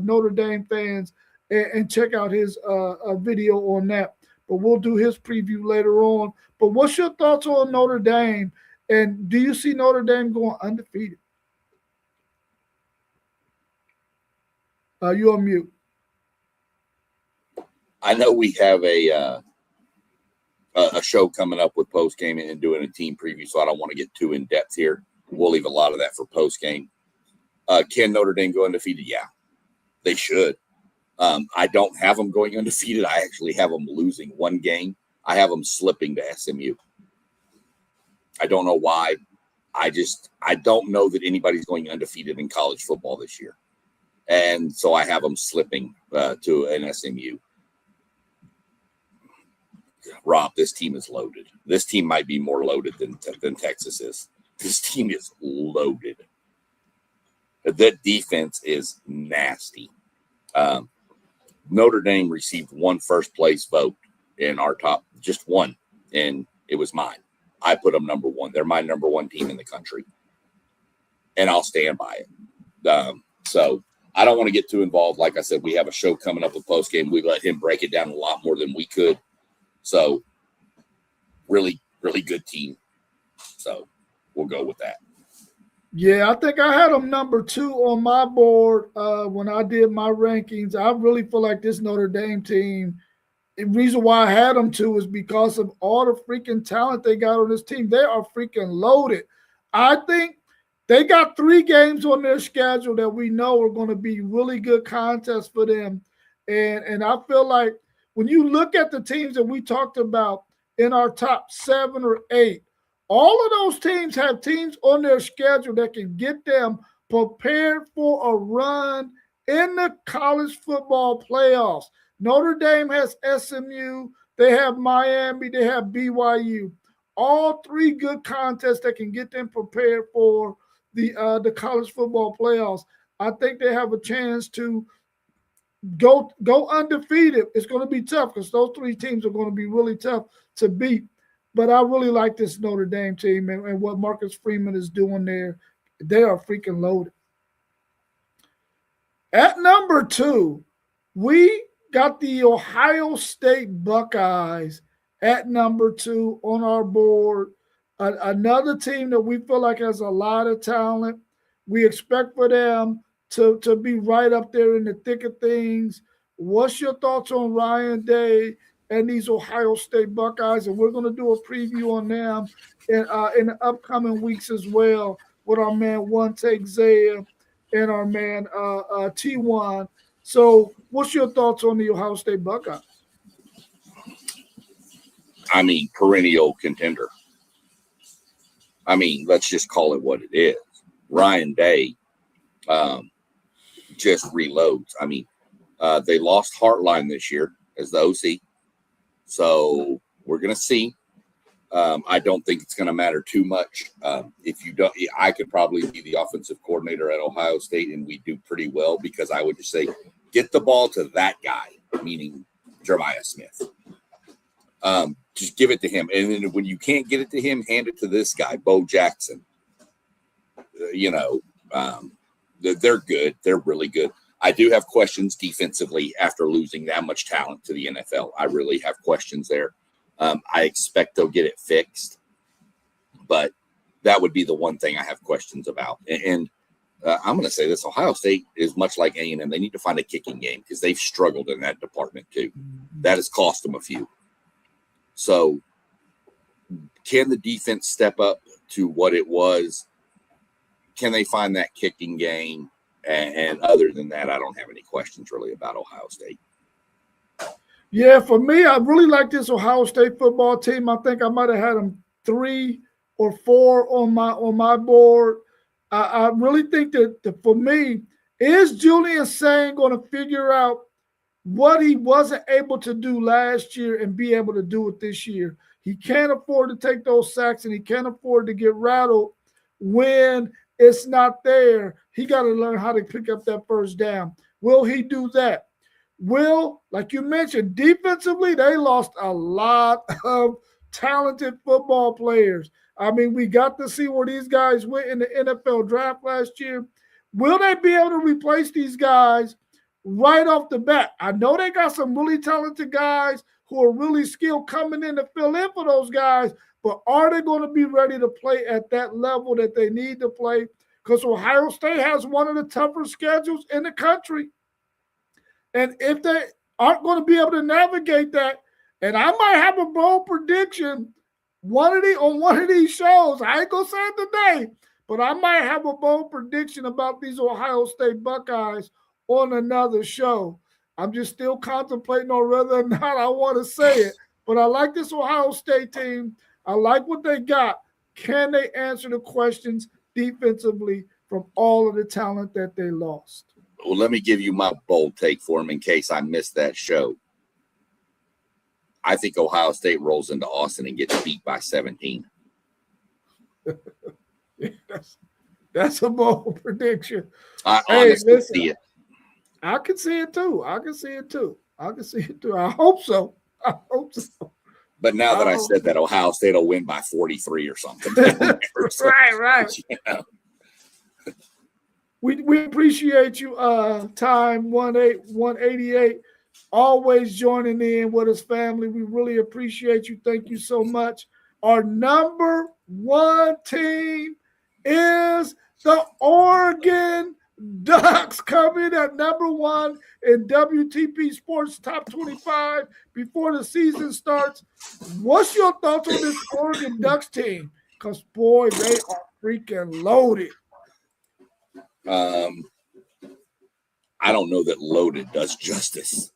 Notre Dame fans, and check out his video on that. But we'll do his preview later on. But what's your thoughts on Notre Dame? And do you see Notre Dame going undefeated? You on mute. I know we have a show coming up with post game and doing a team preview, so I don't want to get too in depth here. We'll leave a lot of that for post game. Can Notre Dame go undefeated? Yeah, they should. I don't have them going undefeated. I actually have them losing one game. I have them slipping to SMU. I don't know why. I don't know that anybody's going undefeated in college football this year. And so I have them slipping to an SMU. Rob, this team is loaded. This team might be more loaded than Texas is. This team is loaded. That defense is nasty. Notre Dame received one first place vote in our top, just one, and it was mine. I put them number 1. They're my number 1 team in the country, and I'll stand by it. So I don't want to get too involved. Like I said, we have a show coming up with post game. We let him break it down a lot more than we could. So really, really good team. So we'll go with that. Yeah, I think I had them number 2 on my board when I did my rankings. I really feel like this Notre Dame team, the reason why I had them 2 is because of all the freaking talent they got on this team. They are freaking loaded. I think they got 3 games on their schedule that we know are going to be really good contests for them. And I feel like when you look at the teams that we talked about in our top 7 or 8, all of those teams have teams on their schedule that can get them prepared for a run in the college football playoffs. Notre Dame has SMU, they have Miami, they have BYU. All 3 good contests that can get them prepared for the college football playoffs. I think they have a chance to go undefeated. It's going to be tough because those 3 teams are going to be really tough to beat. But I really like this Notre Dame team and what Marcus Freeman is doing there. They are freaking loaded. At number 2, we got the Ohio State Buckeyes at number 2 on our board. Another team that we feel like has a lot of talent. We expect for them to be right up there in the thick of things. What's your thoughts on Ryan Day and these Ohio State Buckeyes? And we're going to do a preview on them in the upcoming weeks as well with our man One Take Zaya and our man T1. So what's your thoughts on the Ohio State Buckeyes? I mean, perennial contender. I mean, let's just call it what it is. Ryan Day just reloads. I mean, they lost Hartline this year as the OC. So we're going to see. I don't think it's going to matter too much. If you don't, I could probably be the offensive coordinator at Ohio State, and we do pretty well because I would just say, get the ball to that guy, meaning Jeremiah Smith. Just give it to him. And then when you can't get it to him, hand it to this guy, Bo Jackson. They're good. They're really good. I do have questions defensively after losing that much talent to the NFL. I really have questions there. I expect they'll get it fixed, but that would be the one thing I have questions about. And I'm going to say this: Ohio State is much like A&M. They need to find a kicking game because they've struggled in that department too. That has cost them a few. So, can the defense step up to what it was? Can they find that kicking game? And other than that, I don't have any questions really about Ohio State. Yeah, for me, I really like this Ohio State football team. I think I might have had them 3 or 4 on my board. I really think that for me, is Julian Sain going to figure out what he wasn't able to do last year and be able to do it this year? He can't afford to take those sacks, and he can't afford to get rattled when it's not there. He got to learn how to pick up that first down. Will he do that? Will, like you mentioned, defensively, they lost a lot of talented football players. I mean, we got to see where these guys went in the NFL draft last year. Will they be able to replace these guys right off the bat? I know they got some really talented guys who are really skilled coming in to fill in for those guys, but are they going to be ready to play at that level that they need to play? Because Ohio State has one of the tougher schedules in the country. And if they aren't going to be able to navigate that, and I might have a bold prediction on one of these shows, I ain't going to say it today, but I might have a bold prediction about these Ohio State Buckeyes on another show. I'm just still contemplating on whether or not I want to say it. But I like this Ohio State team. I like what they got. Can they answer the questions defensively from all of the talent that they lost? Well, let me give you my bold take for him in case I missed that show. I think Ohio State rolls into Austin and gets beat by 17. That's a bold prediction. I honestly see it. I can see it too. I hope so. But now that I said that, Ohio State will win by 43 or something. Right. You know. We appreciate you, Time 188, always joining in with us, family. We really appreciate you. Thank you so much. Our number one team is the Oregon Ducks, coming at number one in WTP Sports Top 25 before the season starts. What's your thoughts on this Oregon Ducks team? Because, boy, they are freaking loaded. I don't know that loaded does justice.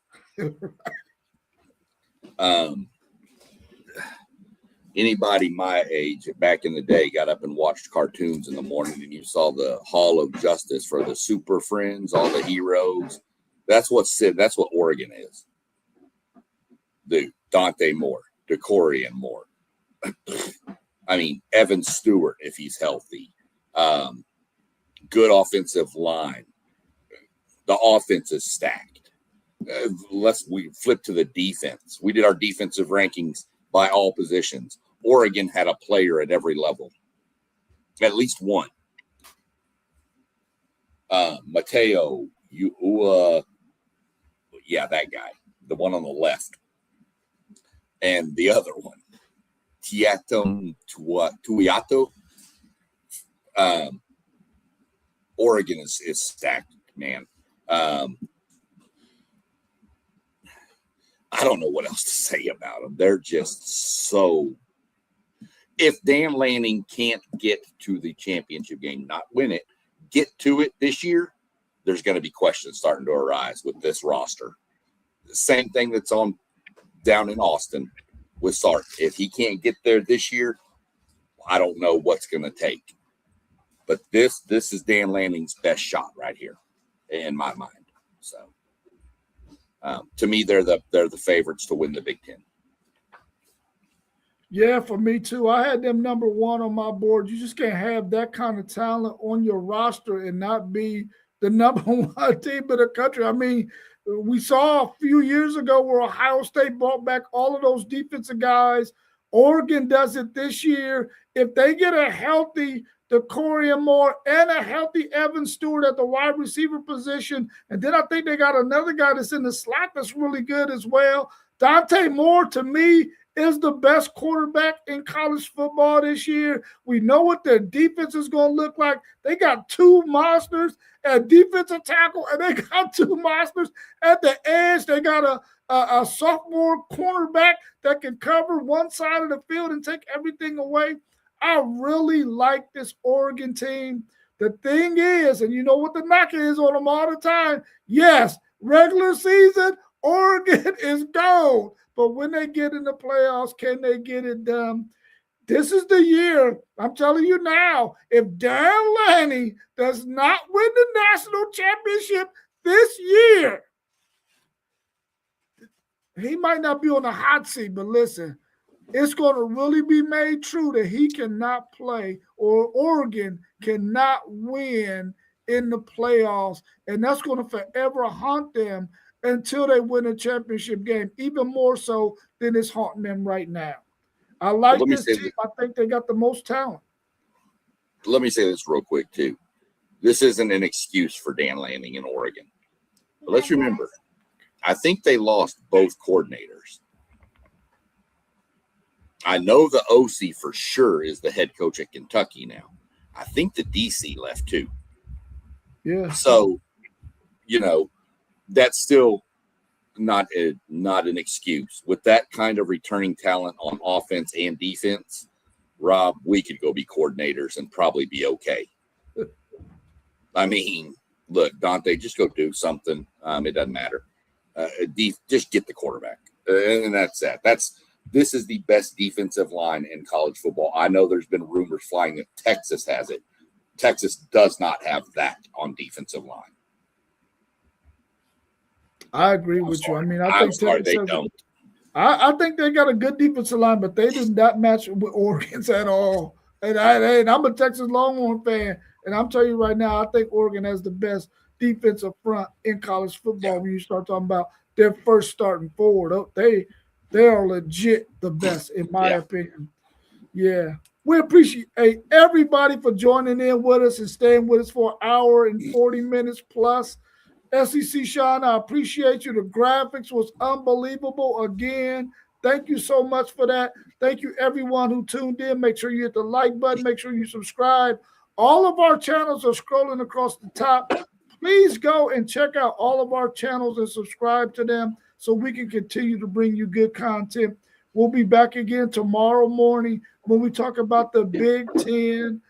Anybody my age back in the day got up and watched cartoons in the morning, and you saw the Hall of Justice for the Super Friends, all the heroes. That's what Oregon is. Dude, Dante Moore, DeCorian Moore. I mean, Evan Stewart, if he's healthy. Good offensive line. The offense is stacked. We flip to the defense. We did our defensive rankings by all positions. Oregon had a player at every level, at least one. Mateo, that guy, the one on the left, and the other one, Tuiato. Oregon is stacked, man. I don't know what else to say about them. They're just so. If Dan Lanning can't get to the championship game, not win it, get to it this year, there's going to be questions starting to arise with this roster. The same thing that's on down in Austin with Sark. If he can't get there this year, I don't know what's going to take. But this is Dan Lanning's best shot right here, in my mind. So, to me, they're the favorites to win the Big Ten. Yeah, for me too. I had them number one on my board. You just can't have that kind of talent on your roster and not be the number one team in the country. I mean, we saw a few years ago where Ohio State brought back all of those defensive guys. Oregon does it this year. If they get a healthy DeCorian Moore and a healthy Evan Stewart at the wide receiver position, and then I think they got another guy that's in the slot that's really good as well. Dante Moore, to me, is the best quarterback in college football this year. We know what their defense is going to look like. They got two monsters at defensive tackle, and they got two monsters at the edge. They got a sophomore cornerback that can cover one side of the field and take everything away. I really like this Oregon team. The thing is, and you know what the knock is on them all the time, yes, regular season, Oregon is gold. But when they get in the playoffs, can they get it done? This is the year. I'm telling you now, if Dan Lanning does not win the national championship this year, he might not be on the hot seat, but listen, it's going to really be made true that he cannot play or Oregon cannot win in the playoffs, and that's going to forever haunt them until they win a championship game, even more so than it's haunting them right now. I like this team. I think they got the most talent. Let me say this real quick, too. This isn't an excuse for Dan Lanning in Oregon. But let's remember, I think they lost both coordinators. I know the OC for sure is the head coach at Kentucky now. I think the DC left, too. Yeah. So, that's still not an excuse. With that kind of returning talent on offense and defense, Rob, we could go be coordinators and probably be okay. I mean, look, Dante, just go do something. It doesn't matter. Just get the quarterback. And that's that. This is the best defensive line in college football. I know there's been rumors flying that Texas has it. Texas does not have that on defensive line. I agree with you. I mean, I think they don't. I think they got a good defensive line, but they did not match with Oregon's at all. And I'm a Texas Longhorn fan, and I'm telling you right now, I think Oregon has the best defensive front in college football. When you start talking about their first starting forward, they are legit the best in my opinion. Yeah. We appreciate everybody for joining in with us and staying with us for an hour and 40 minutes plus. SEC Sean, I appreciate you. The graphics was unbelievable again. Thank you so much for that. Thank you, everyone who tuned in. Make sure you hit the like button. Make sure you subscribe. All of our channels are scrolling across the top. Please go and check out all of our channels and subscribe to them so we can continue to bring you good content. We'll be back again tomorrow morning when we talk about the Big Ten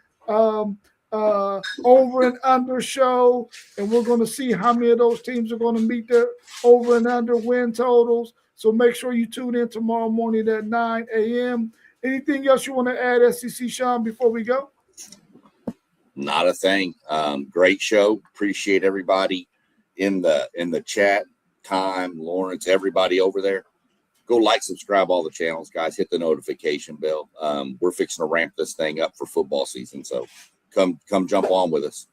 over and under show, and we're going to see how many of those teams are going to meet their over and under win totals. So make sure you tune in tomorrow morning at 9 a.m. Anything else you want to add, SEC Sean, before we go? Not a thing. Great show. Appreciate everybody in the chat. Time, Lawrence, everybody over there. Go like, subscribe all the channels, guys. Hit the notification bell. We're fixing to ramp this thing up for football season, so come jump on with us.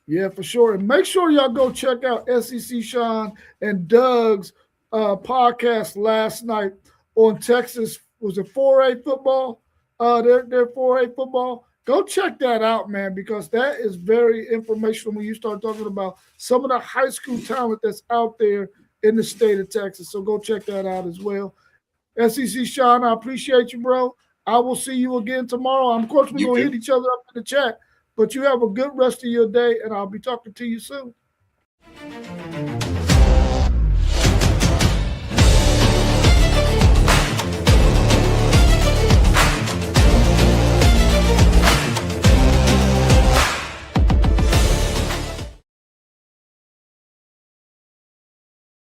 Yeah, for sure. And make sure y'all go check out SEC Sean and Doug's podcast last night on Texas. Was it 4A football? Their 4A football. Go check that out, man, because that is very informational when you start talking about some of the high school talent that's out there in the state of Texas. So go check that out as well. SEC Sean, I appreciate you, bro. I will see you again tomorrow. Of course, we're going to hit each other up in the chat, but you have a good rest of your day, and I'll be talking to you soon.